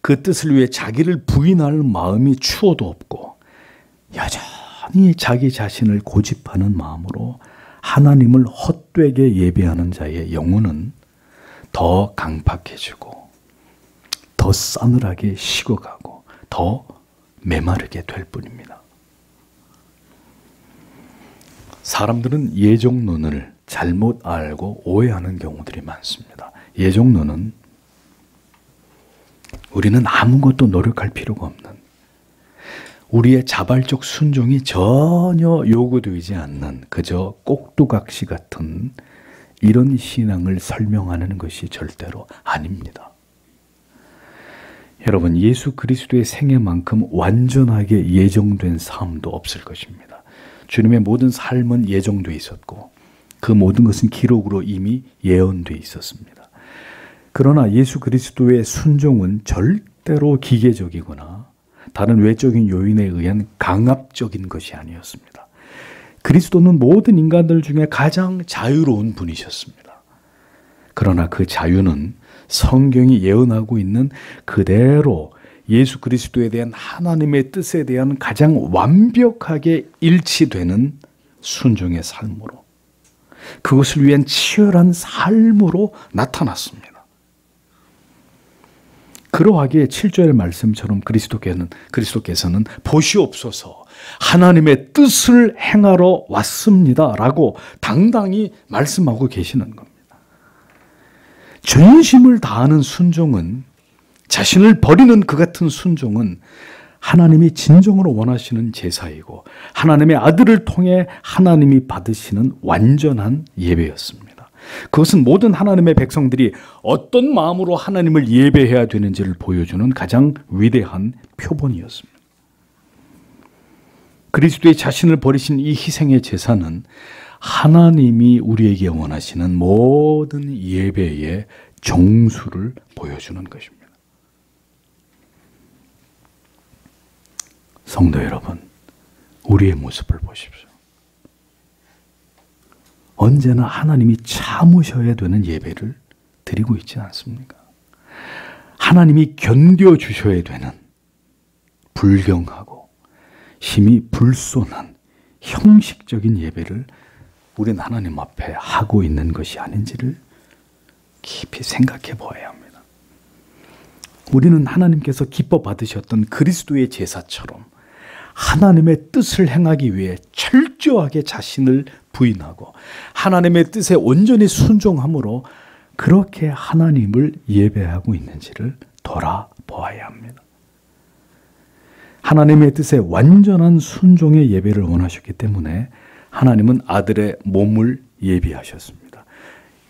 그 뜻을 위해 자기를 부인할 마음이 추호도 없고 여전히 자기 자신을 고집하는 마음으로 하나님을 헛되게 예배하는 자의 영혼은 더 강팍해지고 더 싸늘하게 식어가고 더 메마르게 될 뿐입니다. 사람들은 예정론을 잘못 알고 오해하는 경우들이 많습니다. 예정론은 우리는 아무것도 노력할 필요가 없는 우리의 자발적 순종이 전혀 요구되지 않는 그저 꼭두각시 같은 이런 신앙을 설명하는 것이 절대로 아닙니다. 여러분, 예수 그리스도의 생애만큼 완전하게 예정된 삶도 없을 것입니다. 주님의 모든 삶은 예정돼 있었고 그 모든 것은 기록으로 이미 예언돼 있었습니다. 그러나 예수 그리스도의 순종은 절대로 기계적이거나 다른 외적인 요인에 의한 강압적인 것이 아니었습니다. 그리스도는 모든 인간들 중에 가장 자유로운 분이셨습니다. 그러나 그 자유는 성경이 예언하고 있는 그대로 예수 그리스도에 대한 하나님의 뜻에 대한 가장 완벽하게 일치되는 순종의 삶으로 그것을 위한 치열한 삶으로 나타났습니다. 그러하기에 7절의 말씀처럼 그리스도께서는 보시옵소서 하나님의 뜻을 행하러 왔습니다 라고 당당히 말씀하고 계시는 겁니다. 전심을 다하는 순종은, 자신을 버리는 그 같은 순종은 하나님이 진정으로 원하시는 제사이고 하나님의 아들을 통해 하나님이 받으시는 완전한 예배였습니다. 그것은 모든 하나님의 백성들이 어떤 마음으로 하나님을 예배해야 되는지를 보여주는 가장 위대한 표본이었습니다. 그리스도의 자신을 버리신 이 희생의 제사는 하나님이 우리에게 원하시는 모든 예배의 정수를 보여주는 것입니다. 성도 여러분, 우리의 모습을 보십시오. 언제나 하나님이 참으셔야 되는 예배를 드리고 있지 않습니까? 하나님이 견뎌주셔야 되는 불경하고 힘이 불손한 형식적인 예배를 우린 하나님 앞에 하고 있는 것이 아닌지를 깊이 생각해 보아야 합니다. 우리는 하나님께서 기뻐 받으셨던 그리스도의 제사처럼 하나님의 뜻을 행하기 위해 철저하게 자신을 부인하고 하나님의 뜻에 온전히 순종함으로 그렇게 하나님을 예배하고 있는지를 돌아보아야 합니다. 하나님의 뜻에 완전한 순종의 예배를 원하셨기 때문에 하나님은 아들의 몸을 예비하셨습니다.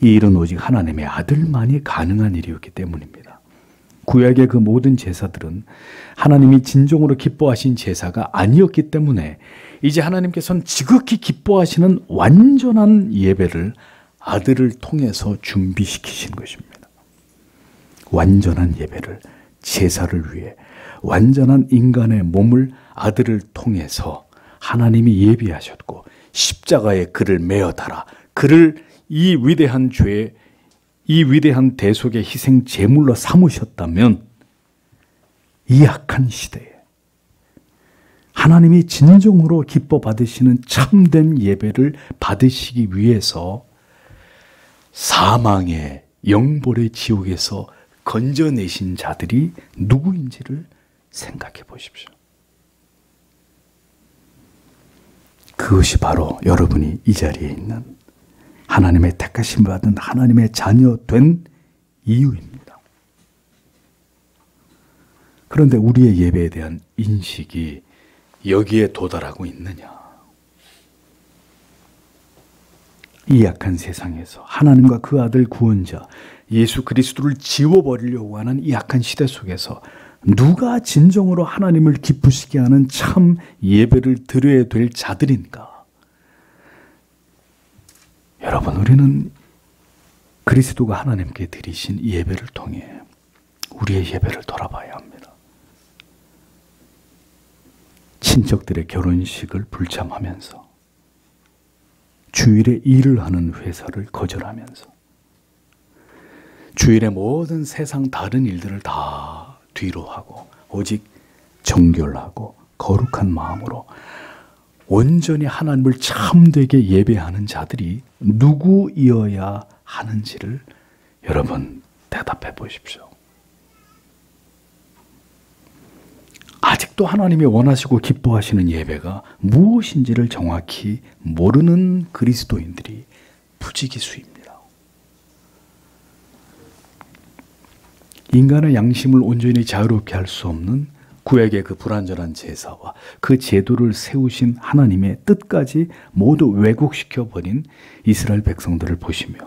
이 일은 오직 하나님의 아들만이 가능한 일이었기 때문입니다. 구약의 그 모든 제사들은 하나님이 진정으로 기뻐하신 제사가 아니었기 때문에 이제 하나님께서는 지극히 기뻐하시는 완전한 예배를 아들을 통해서 준비시키신 것입니다. 완전한 예배를, 제사를 위해 완전한 인간의 몸을 아들을 통해서 하나님이 예비하셨고 십자가에 그를 메어 달아 그를 이 위대한 죄, 이 위대한 대속의 희생 제물로 삼으셨다면 이 악한 시대에 하나님이 진정으로 기뻐 받으시는 참된 예배를 받으시기 위해서 사망의 영벌의 지옥에서 건져내신 자들이 누구인지를 생각해 보십시오. 그것이 바로 여러분이 이 자리에 있는 하나님의 택하심 받은 하나님의 자녀 된 이유입니다. 그런데 우리의 예배에 대한 인식이 여기에 도달하고 있느냐? 이 약한 세상에서 하나님과 그 아들 구원자 예수 그리스도를 지워버리려고 하는 이 약한 시대 속에서 누가 진정으로 하나님을 기쁘시게 하는 참 예배를 드려야 될 자들인가? 여러분, 우리는 그리스도가 하나님께 드리신 이 예배를 통해 우리의 예배를 돌아봐야 합니다. 친척들의 결혼식을 불참하면서 주일에 일을 하는 회사를 거절하면서 주일의 모든 세상 다른 일들을 다 뒤로 하고 오직 정결하고 거룩한 마음으로 온전히 하나님을 참되게 예배하는 자들이 누구이어야 하는지를 여러분 대답해 보십시오. 아직도 하나님이 원하시고 기뻐하시는 예배가 무엇인지를 정확히 모르는 그리스도인들이 부지기수입니다. 인간의 양심을 온전히 자유롭게 할 수 없는 구약의 그 불완전한 제사와 그 제도를 세우신 하나님의 뜻까지 모두 왜곡시켜버린 이스라엘 백성들을 보시며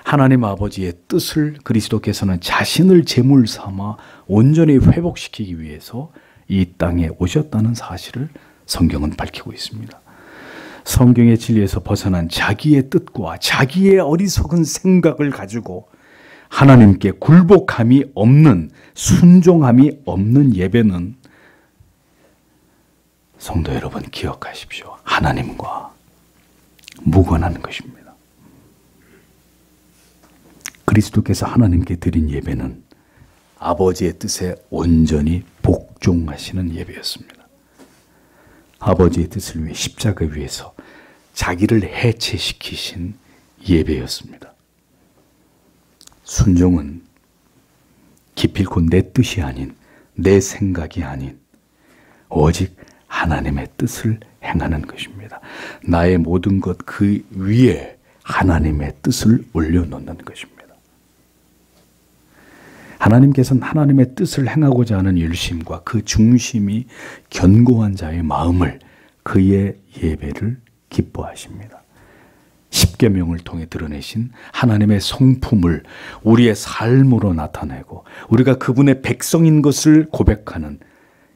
하나님 아버지의 뜻을 그리스도께서는 자신을 제물 삼아 온전히 회복시키기 위해서 이 땅에 오셨다는 사실을 성경은 밝히고 있습니다. 성경의 진리에서 벗어난 자기의 뜻과 자기의 어리석은 생각을 가지고 하나님께 굴복함이 없는, 순종함이 없는 예배는 성도 여러분 기억하십시오. 하나님과 무관한 것입니다. 그리스도께서 하나님께 드린 예배는 아버지의 뜻에 온전히 복종하시는 예배였습니다. 아버지의 뜻을 위해 십자가 위에서 자기를 해체시키신 예배였습니다. 순종은 기필코 내 뜻이 아닌, 내 생각이 아닌 오직 하나님의 뜻을 행하는 것입니다. 나의 모든 것 그 위에 하나님의 뜻을 올려놓는 것입니다. 하나님께서는 하나님의 뜻을 행하고자 하는 열심과 그 중심이 견고한 자의 마음을, 그의 예배를 기뻐하십니다. 십계명을 통해 드러내신 하나님의 성품을 우리의 삶으로 나타내고 우리가 그분의 백성인 것을 고백하는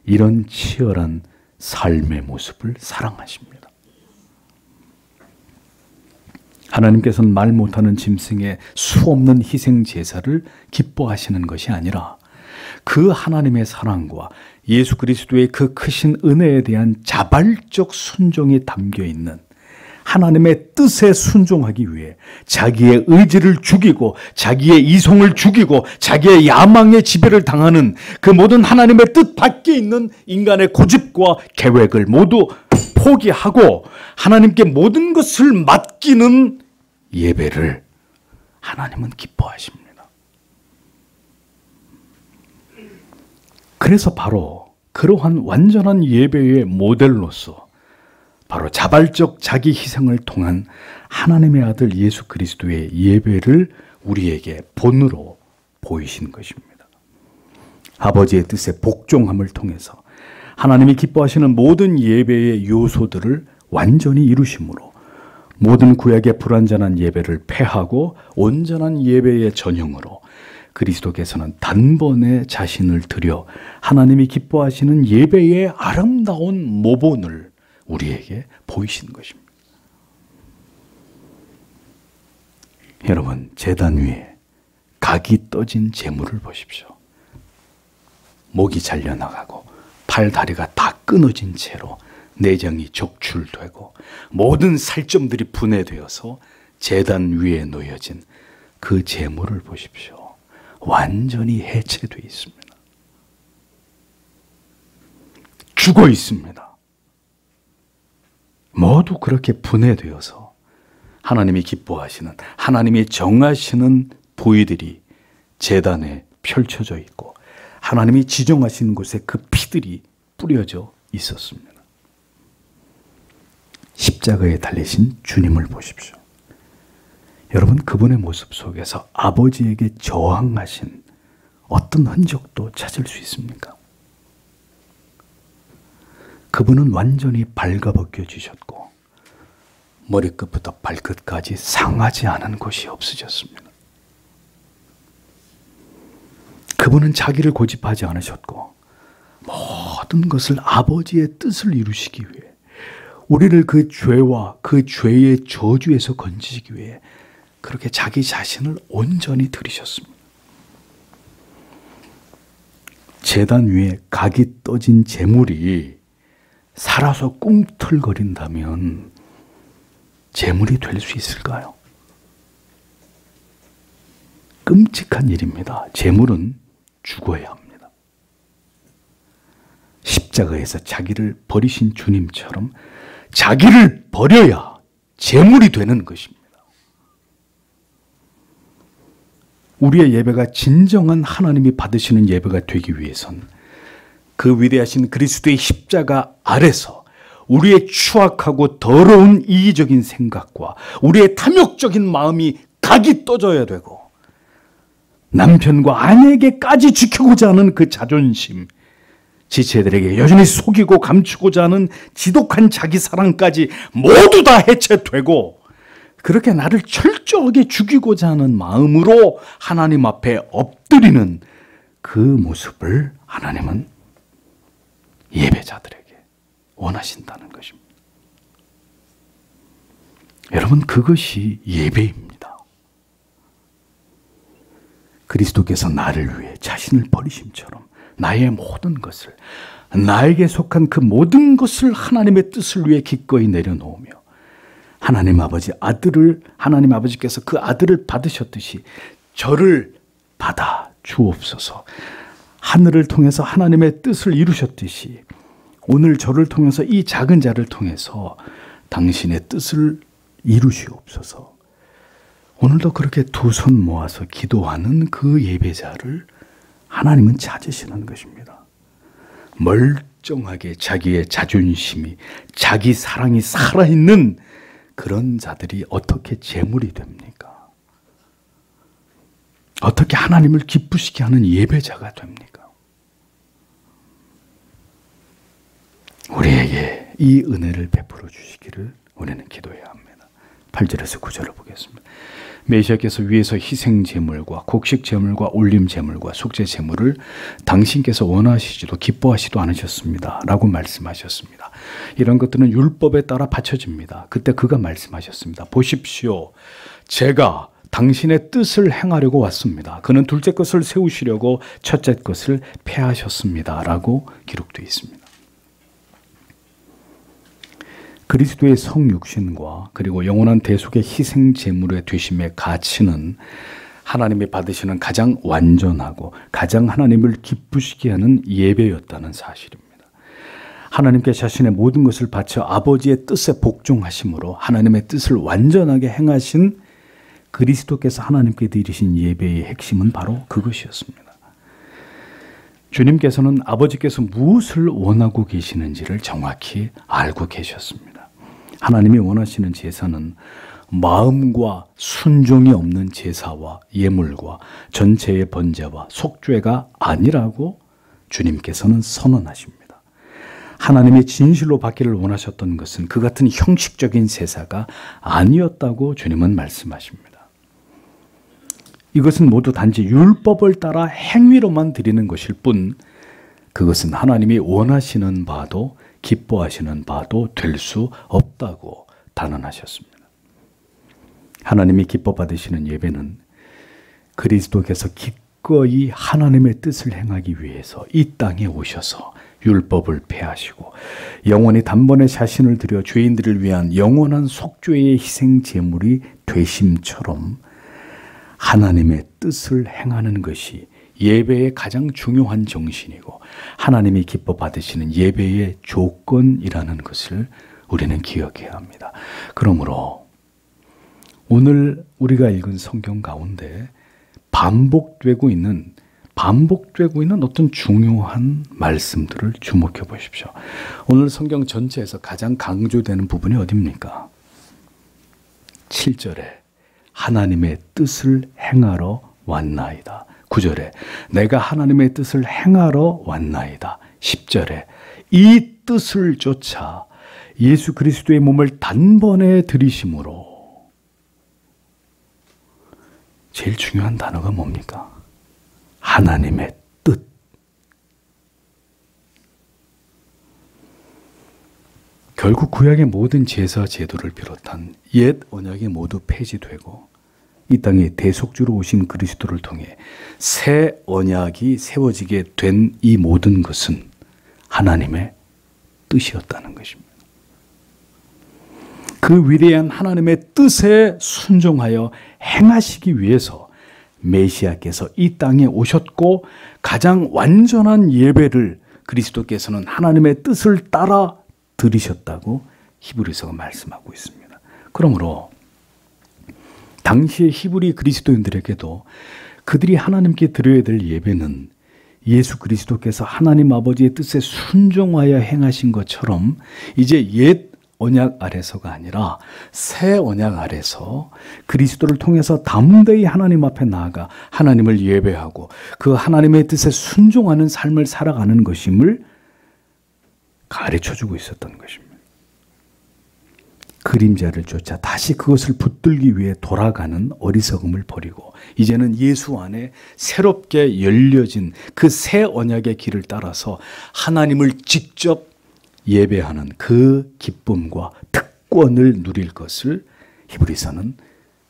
이런 치열한 삶의 모습을 사랑하십니다. 하나님께서는 말 못하는 짐승의 수없는 희생 제사를 기뻐하시는 것이 아니라 그 하나님의 사랑과 예수 그리스도의 그 크신 은혜에 대한 자발적 순종이 담겨 있는 하나님의 뜻에 순종하기 위해 자기의 의지를 죽이고 자기의 이성을 죽이고 자기의 야망의 지배를 당하는 그 모든 하나님의 뜻 밖에 있는 인간의 고집과 계획을 모두 포기하고 하나님께 모든 것을 맡기는 예배를 하나님은 기뻐하십니다. 그래서 바로 그러한 완전한 예배의 모델로서 바로 자발적 자기 희생을 통한 하나님의 아들 예수 그리스도의 예배를 우리에게 본으로 보이신 것입니다. 아버지의 뜻에 복종함을 통해서 하나님이 기뻐하시는 모든 예배의 요소들을 완전히 이루심으로 모든 구약의 불완전한 예배를 폐하고 온전한 예배의 전형으로 그리스도께서는 단번에 자신을 드려 하나님이 기뻐하시는 예배의 아름다운 모본을 우리에게 보이신 것입니다. 여러분, 제단 위에 각이 떠진 제물을 보십시오. 목이 잘려나가고 팔, 다리가 다 끊어진 채로 내장이 적출되고 모든 살점들이 분해되어서 제단 위에 놓여진 그 제물을 보십시오. 완전히 해체되어 있습니다. 죽어 있습니다. 모두 그렇게 분해되어서 하나님이 기뻐하시는, 하나님이 정하시는 부위들이 제단에 펼쳐져 있고 하나님이 지정하시는 곳에 그 피들이 뿌려져 있었습니다. 십자가에 달리신 주님을 보십시오. 여러분, 그분의 모습 속에서 아버지에게 저항하신 어떤 흔적도 찾을 수 있습니까? 그분은 완전히 발가벗겨지셨고 머리끝부터 발끝까지 상하지 않은 것이 없으셨습니다. 그분은 자기를 고집하지 않으셨고 모든 것을 아버지의 뜻을 이루시기 위해, 우리를 그 죄와 그 죄의 저주에서 건지시기 위해 그렇게 자기 자신을 온전히 드리셨습니다. 제단 위에 각이 떠진 제물이 살아서 꿈틀거린다면 제물이 될 수 있을까요? 끔찍한 일입니다. 제물은 죽어야 합니다. 십자가에서 자기를 버리신 주님처럼 자기를 버려야 제물이 되는 것입니다. 우리의 예배가 진정한 하나님이 받으시는 예배가 되기 위해선 그 위대하신 그리스도의 십자가 아래서 우리의 추악하고 더러운 이기적인 생각과 우리의 탐욕적인 마음이 각이 떠져야 되고, 남편과 아내에게까지 지키고자 하는 그 자존심, 지체들에게 여전히 속이고 감추고자 하는 지독한 자기 사랑까지 모두 다 해체되고, 그렇게 나를 철저하게 죽이고자 하는 마음으로 하나님 앞에 엎드리는 그 모습을 하나님은 예배자들에게 원하신다는 것입니다. 여러분, 그것이 예배입니다. 그리스도께서 나를 위해 자신을 버리심처럼 나의 모든 것을, 나에게 속한 그 모든 것을 하나님의 뜻을 위해 기꺼이 내려놓으며 하나님 아버지 아들을, 하나님 아버지께서 그 아들을 받으셨듯이 저를 받아 주옵소서. 하늘을 통해서 하나님의 뜻을 이루셨듯이 오늘 저를 통해서, 이 작은 자를 통해서 당신의 뜻을 이루시옵소서. 오늘도 그렇게 두 손 모아서 기도하는 그 예배자를 하나님은 찾으시는 것입니다. 멀쩡하게 자기의 자존심이, 자기 사랑이 살아있는 그런 자들이 어떻게 재물이 됩니까? 어떻게 하나님을 기쁘시게 하는 예배자가 됩니까? 우리에게 이 은혜를 베풀어 주시기를 우리는 기도해야 합니다. 8절에서 9절을 보겠습니다. 메시아께서 위에서 희생 제물과 곡식 제물과 올림 제물과 속죄 제물을 당신께서 원하시지도 기뻐하시도 않으셨습니다. 라고 말씀하셨습니다. 이런 것들은 율법에 따라 바쳐집니다. 그때 그가 말씀하셨습니다. 보십시오. 제가 당신의 뜻을 행하려고 왔습니다. 그는 둘째 것을 세우시려고 첫째 것을 폐하셨습니다. 라고 기록되어 있습니다. 그리스도의 성육신과 그리고 영원한 대속의 희생 제물의 되심의 가치는 하나님이 받으시는 가장 완전하고 가장 하나님을 기쁘시게 하는 예배였다는 사실입니다. 하나님께 자신의 모든 것을 바쳐 아버지의 뜻에 복종하심으로 하나님의 뜻을 완전하게 행하신 그리스도께서 하나님께 드리신 예배의 핵심은 바로 그것이었습니다. 주님께서는 아버지께서 무엇을 원하고 계시는지를 정확히 알고 계셨습니다. 하나님이 원하시는 제사는 마음과 순종이 없는 제사와 예물과 전체의 번제와 속죄가 아니라고 주님께서는 선언하십니다. 하나님이 진실로 받기를 원하셨던 것은 그 같은 형식적인 제사가 아니었다고 주님은 말씀하십니다. 이것은 모두 단지 율법을 따라 행위로만 드리는 것일 뿐 그것은 하나님이 원하시는 바도 기뻐하시는 바도 될 수 없다고 단언하셨습니다. 하나님이 기뻐 받으시는 예배는 그리스도께서 기꺼이 하나님의 뜻을 행하기 위해서 이 땅에 오셔서 율법을 폐하시고 영원히 단번에 자신을 들여 죄인들을 위한 영원한 속죄의 희생 제물이 되심처럼 하나님의 뜻을 행하는 것이 예배의 가장 중요한 정신이고 하나님이 기뻐 받으시는 예배의 조건이라는 것을 우리는 기억해야 합니다. 그러므로 오늘 우리가 읽은 성경 가운데 반복되고 있는 어떤 중요한 말씀들을 주목해 보십시오. 오늘 성경 전체에서 가장 강조되는 부분이 어디입니까? 7절에 하나님의 뜻을 행하러 왔나이다. 9절에 내가 하나님의 뜻을 행하러 왔나이다. 10절에 이 뜻을 쫓아 예수 그리스도의 몸을 단번에 들이심으로 제일 중요한 단어가 뭡니까? 하나님의 뜻. 결국 구약의 모든 제사 제도를 비롯한 옛 언약이 모두 폐지되고 이 땅에 대속주로 오신 그리스도를 통해 새 언약이 세워지게 된 이 모든 것은 하나님의 뜻이었다는 것입니다. 그 위대한 하나님의 뜻에 순종하여 행하시기 위해서 메시아께서 이 땅에 오셨고 가장 완전한 예배를 그리스도께서는 하나님의 뜻을 따라 드리셨다고 히브리서가 말씀하고 있습니다. 그러므로 당시의 히브리 그리스도인들에게도 그들이 하나님께 드려야 될 예배는 예수 그리스도께서 하나님 아버지의 뜻에 순종하여 행하신 것처럼 이제 옛 언약 아래서가 아니라 새 언약 아래서 그리스도를 통해서 담대히 하나님 앞에 나아가 하나님을 예배하고 그 하나님의 뜻에 순종하는 삶을 살아가는 것임을 가르쳐주고 있었던 것입니다. 그림자를 쫓아 다시 그것을 붙들기 위해 돌아가는 어리석음을 버리고 이제는 예수 안에 새롭게 열려진 그 새 언약의 길을 따라서 하나님을 직접 예배하는 그 기쁨과 특권을 누릴 것을 히브리서는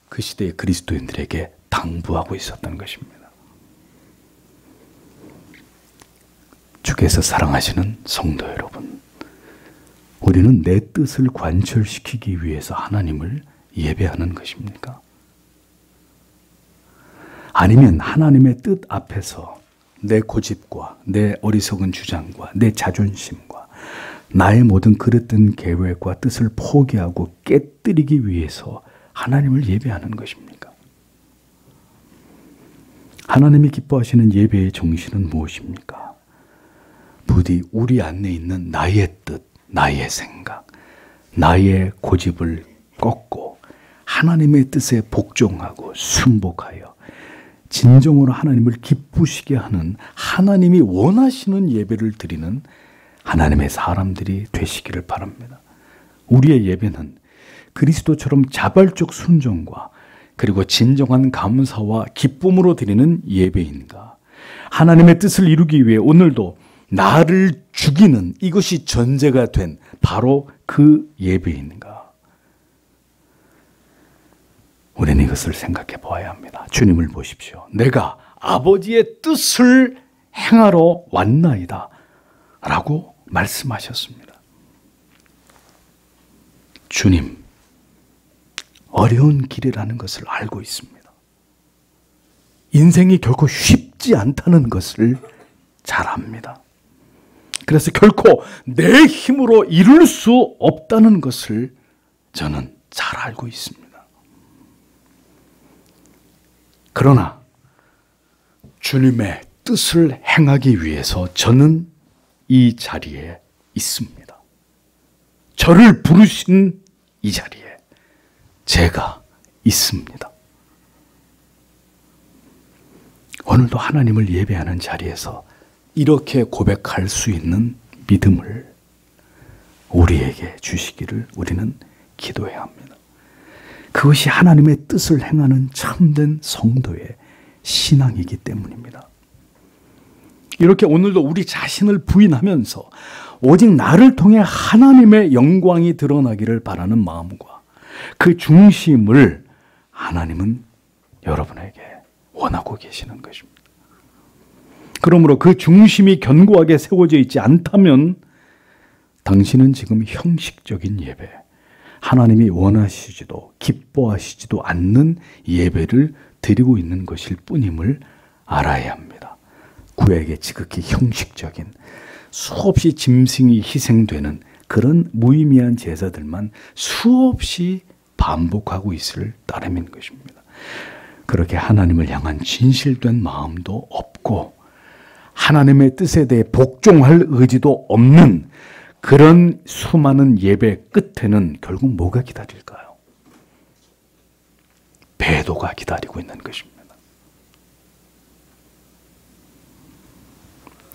그 시대의 그리스도인들에게 당부하고 있었던 것입니다. 주께서 사랑하시는 성도 여러분, 우리는 내 뜻을 관철시키기 위해서 하나님을 예배하는 것입니까? 아니면 하나님의 뜻 앞에서 내 고집과 내 어리석은 주장과 내 자존심과 나의 모든 그릇된 계획과 뜻을 포기하고 깨뜨리기 위해서 하나님을 예배하는 것입니까? 하나님이 기뻐하시는 예배의 정신은 무엇입니까? 부디 우리 안에 있는 나의 뜻, 나의 생각, 나의 고집을 꺾고 하나님의 뜻에 복종하고 순복하여 진정으로 하나님을 기쁘시게 하는, 하나님이 원하시는 예배를 드리는 하나님의 사람들이 되시기를 바랍니다. 우리의 예배는 그리스도처럼 자발적 순종과 그리고 진정한 감사와 기쁨으로 드리는 예배인가? 하나님의 뜻을 이루기 위해 오늘도 나를 죽이는 이것이 전제가 된 바로 그 예배인가? 우리는 이것을 생각해 보아야 합니다. 주님을 보십시오. 내가 아버지의 뜻을 행하러 왔나이다 라고 말씀하셨습니다. 주님, 어려운 길이라는 것을 알고 있습니다. 인생이 결코 쉽지 않다는 것을 잘 압니다. 그래서 결코 내 힘으로 이룰 수 없다는 것을 저는 잘 알고 있습니다. 그러나 주님의 뜻을 행하기 위해서 저는 이 자리에 있습니다. 저를 부르신 이 자리에 제가 있습니다. 오늘도 하나님을 예배하는 자리에서 이렇게 고백할 수 있는 믿음을 우리에게 주시기를 우리는 기도해야 합니다. 그것이 하나님의 뜻을 행하는 참된 성도의 신앙이기 때문입니다. 이렇게 오늘도 우리 자신을 부인하면서 오직 나를 통해 하나님의 영광이 드러나기를 바라는 마음과 그 중심을 하나님은 여러분에게 원하고 계시는 것입니다. 그러므로 그 중심이 견고하게 세워져 있지 않다면 당신은 지금 형식적인 예배, 하나님이 원하시지도 기뻐하시지도 않는 예배를 드리고 있는 것일 뿐임을 알아야 합니다. 구약의 지극히 형식적인 수없이 짐승이 희생되는 그런 무의미한 제사들만 수없이 반복하고 있을 따름인 것입니다. 그렇게 하나님을 향한 진실된 마음도 없고 하나님의 뜻에 대해 복종할 의지도 없는 그런 수많은 예배 끝에는 결국 뭐가 기다릴까요? 배도가 기다리고 있는 것입니다.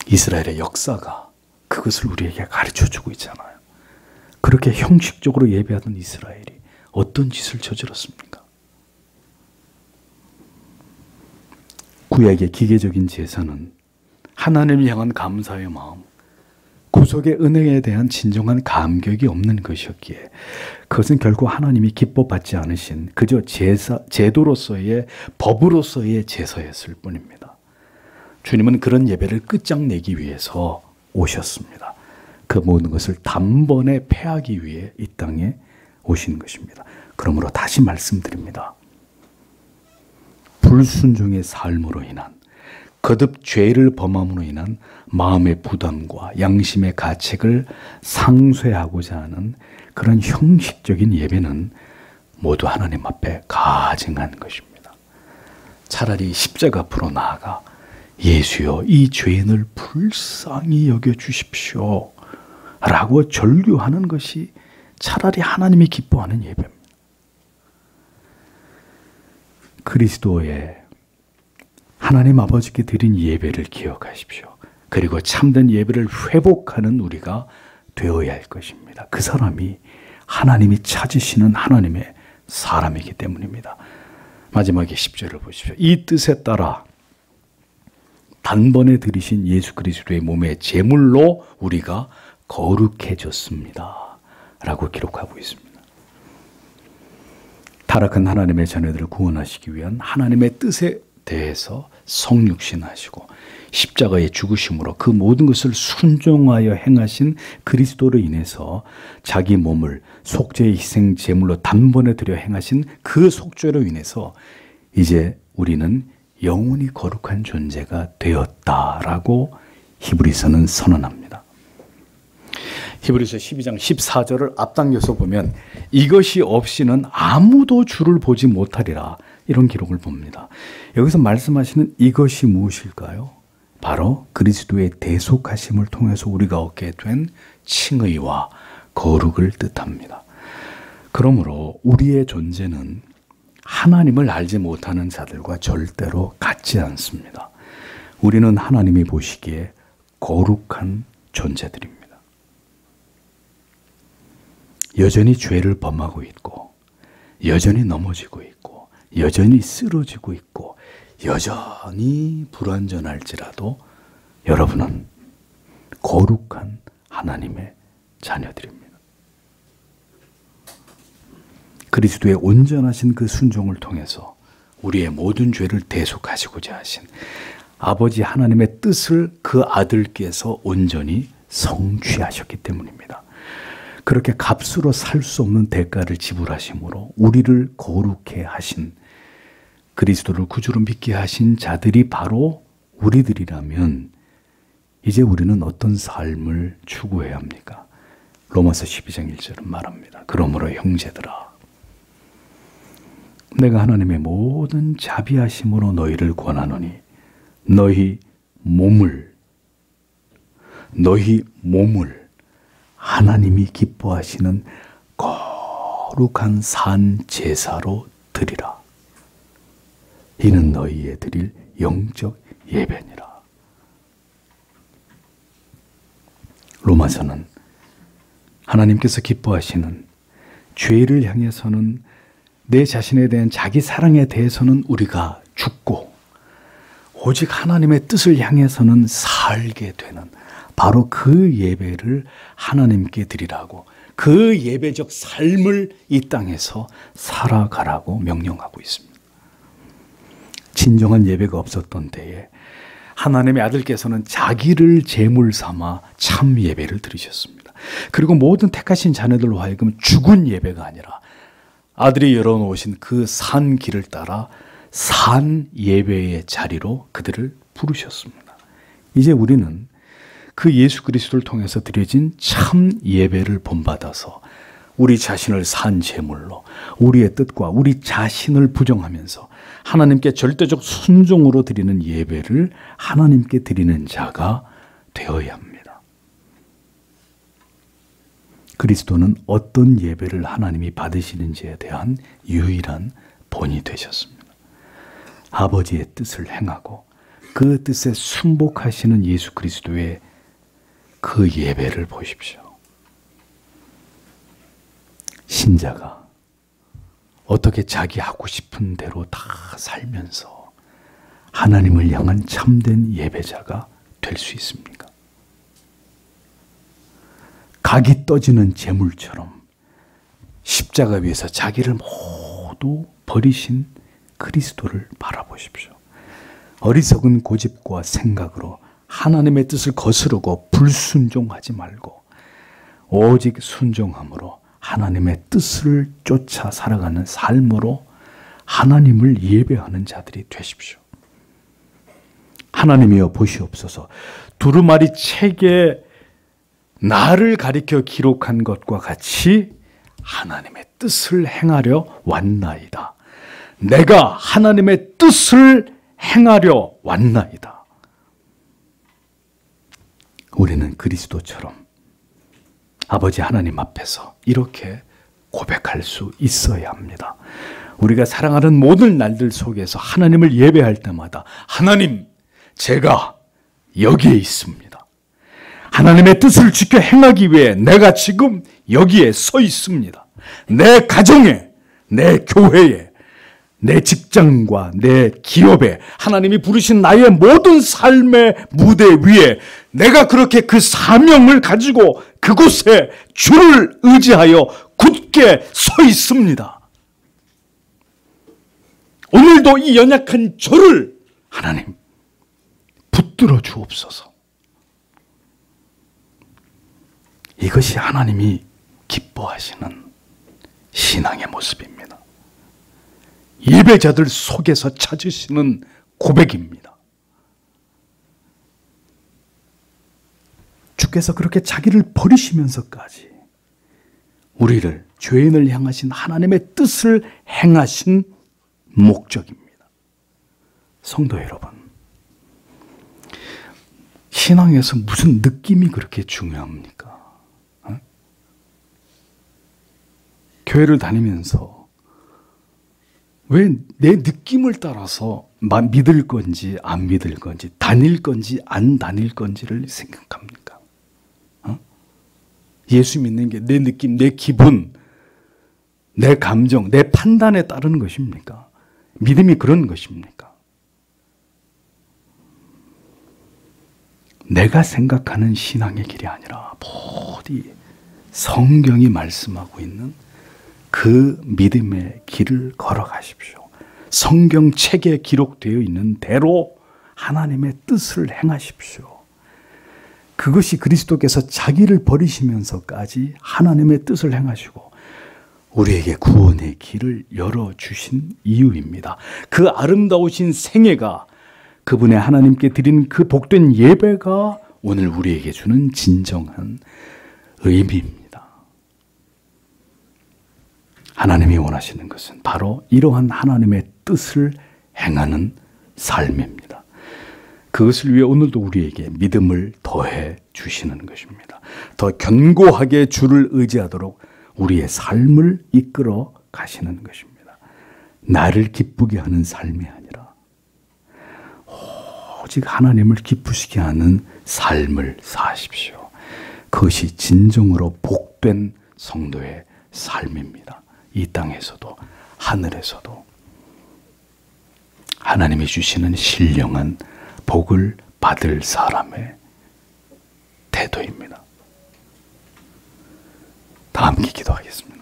이스라엘의 역사가 그것을 우리에게 가르쳐주고 있잖아요. 그렇게 형식적으로 예배하던 이스라엘이 어떤 짓을 저질렀습니까? 구약의 기계적인 제사는 하나님을 향한 감사의 마음, 구속의 은혜에 대한 진정한 감격이 없는 것이었기에 그것은 결국 하나님이 기뻐받지 않으신 그저 제도로서의 법으로서의 제사였을 뿐입니다. 주님은 그런 예배를 끝장내기 위해서 오셨습니다. 그 모든 것을 단번에 패하기 위해 이 땅에 오신 것입니다. 그러므로 다시 말씀드립니다. 불순종의 삶으로 인한 거듭 죄를 범함으로 인한 마음의 부담과 양심의 가책을 상쇄하고자 하는 그런 형식적인 예배는 모두 하나님 앞에 가증한 것입니다. 차라리 십자가 앞으로 나아가 예수여 이 죄인을 불쌍히 여겨주십시오 라고 전류하는 것이 차라리 하나님이 기뻐하는 예배입니다. 그리스도의 하나님 아버지께 드린 예배를 기억하십시오. 그리고 참된 예배를 회복하는 우리가 되어야 할 것입니다. 그 사람이 하나님이 찾으시는 하나님의 사람이기 때문입니다. 마지막에 10절을 보십시오. 이 뜻에 따라 단번에 들이신 예수 그리스도의 몸의 제물로 우리가 거룩해졌습니다 라고 기록하고 있습니다. 타락한 하나님의 자녀들을 구원하시기 위한 하나님의 뜻에 대해서 성육신하시고 십자가의 죽으심으로 그 모든 것을 순종하여 행하신 그리스도로 인해서 자기 몸을 속죄의 희생 제물로 단번에 드려 행하신 그 속죄로 인해서 이제 우리는 영원히 거룩한 존재가 되었다라고 히브리서는 선언합니다. 히브리서 12장 14절을 앞당겨서 보면 이것이 없이는 아무도 주를 보지 못하리라 이런 기록을 봅니다. 여기서 말씀하시는 이것이 무엇일까요? 바로 그리스도의 대속하심을 통해서 우리가 얻게 된 칭의와 거룩을 뜻합니다. 그러므로 우리의 존재는 하나님을 알지 못하는 자들과 절대로 같지 않습니다. 우리는 하나님이 보시기에 거룩한 존재들입니다. 여전히 죄를 범하고 있고, 여전히 넘어지고 있고, 여전히 쓰러지고 있고, 여전히 불완전할지라도 여러분은 거룩한 하나님의 자녀들입니다. 그리스도의 온전하신 그 순종을 통해서 우리의 모든 죄를 대속하시고자 하신 아버지 하나님의 뜻을 그 아들께서 온전히 성취하셨기 때문입니다. 그렇게 값으로 살 수 없는 대가를 지불하심으로 우리를 거룩해 하신, 그리스도를 구주로 믿게 하신 자들이 바로 우리들이라면 이제 우리는 어떤 삶을 추구해야 합니까? 로마서 12장 1절은 말합니다. 그러므로 형제들아, 내가 하나님의 모든 자비하심으로 너희를 권하노니 너희 몸을 하나님이 기뻐하시는 거룩한 산 제사로 드리라. 이는 너희의 드릴 영적 예배니라. 로마서는 하나님께서 기뻐하시는 죄를 향해서는, 내 자신에 대한 자기 사랑에 대해서는 우리가 죽고 오직 하나님의 뜻을 향해서는 살게 되는 바로 그 예배를 하나님께 드리라고, 그 예배적 삶을 이 땅에서 살아가라고 명령하고 있습니다. 진정한 예배가 없었던 때에 하나님의 아들께서는 자기를 제물 삼아 참 예배를 드리셨습니다. 그리고 모든 택하신 자녀들로 하여금 죽은 예배가 아니라 아들이 열어놓으신 그 산 길을 따라 산 예배의 자리로 그들을 부르셨습니다. 이제 우리는 그 예수 그리스도를 통해서 드려진 참 예배를 본받아서 우리 자신을 산 제물로 우리의 뜻과 우리 자신을 부정하면서 하나님께 절대적 순종으로 드리는 예배를 하나님께 드리는 자가 되어야 합니다. 그리스도는 어떤 예배를 하나님이 받으시는지에 대한 유일한 본이 되셨습니다. 아버지의 뜻을 행하고 그 뜻에 순복하시는 예수 그리스도의 그 예배를 보십시오. 신자가 어떻게 자기 하고 싶은 대로 다 살면서 하나님을 향한 참된 예배자가 될 수 있습니까? 각이 떠지는 재물처럼 십자가 위에서 자기를 모두 버리신 그리스도를 바라보십시오. 어리석은 고집과 생각으로 하나님의 뜻을 거스르고 불순종하지 말고 오직 순종함으로 하나님의 뜻을 쫓아 살아가는 삶으로 하나님을 예배하는 자들이 되십시오. 하나님이여 보시옵소서. 두루마리 책에 나를 가리켜 기록한 것과 같이 하나님의 뜻을 행하려 왔나이다. 내가 하나님의 뜻을 행하려 왔나이다. 우리는 그리스도처럼 아버지 하나님 앞에서 이렇게 고백할 수 있어야 합니다. 우리가 사랑하는 모든 날들 속에서 하나님을 예배할 때마다 하나님, 제가 여기에 있습니다. 하나님의 뜻을 지켜 행하기 위해 내가 지금 여기에 서 있습니다. 내 가정에, 내 교회에, 내 직장과 내 기업에, 하나님이 부르신 나의 모든 삶의 무대 위에 내가 그렇게 그 사명을 가지고 그곳에 주를 의지하여 굳게 서 있습니다. 오늘도 이 연약한 저를 하나님 붙들어 주옵소서. 이것이 하나님이 기뻐하시는 신앙의 모습입니다. 예배자들 속에서 찾으시는 고백입니다. 주께서 그렇게 자기를 버리시면서까지 우리를, 죄인을 향하신 하나님의 뜻을 행하신 목적입니다. 성도 여러분, 신앙에서 무슨 느낌이 그렇게 중요합니까? 교회를 다니면서 왜 내 느낌을 따라서 믿을 건지 안 믿을 건지, 다닐 건지 안 다닐 건지를 생각합니까? 예수 믿는 게 내 느낌, 내 기분, 내 감정, 내 판단에 따르는 것입니까? 믿음이 그런 것입니까? 내가 생각하는 신앙의 길이 아니라 부디 성경이 말씀하고 있는 그 믿음의 길을 걸어가십시오. 성경책에 기록되어 있는 대로 하나님의 뜻을 행하십시오. 그것이 그리스도께서 자기를 버리시면서까지 하나님의 뜻을 행하시고 우리에게 구원의 길을 열어주신 이유입니다. 그 아름다우신 생애가, 그분의 하나님께 드리는 그 복된 예배가 오늘 우리에게 주는 진정한 의미입니다. 하나님이 원하시는 것은 바로 이러한 하나님의 뜻을 행하는 삶입니다. 그것을 위해 오늘도 우리에게 믿음을 더해 주시는 것입니다. 더 견고하게 주를 의지하도록 우리의 삶을 이끌어 가시는 것입니다. 나를 기쁘게 하는 삶이 아니라 오직 하나님을 기쁘시게 하는 삶을 사십시오. 그것이 진정으로 복된 성도의 삶입니다. 이 땅에서도 하늘에서도 하나님이 주시는 신령한 복을 받을 사람의 태도입니다. 다 함께 기도하겠습니다.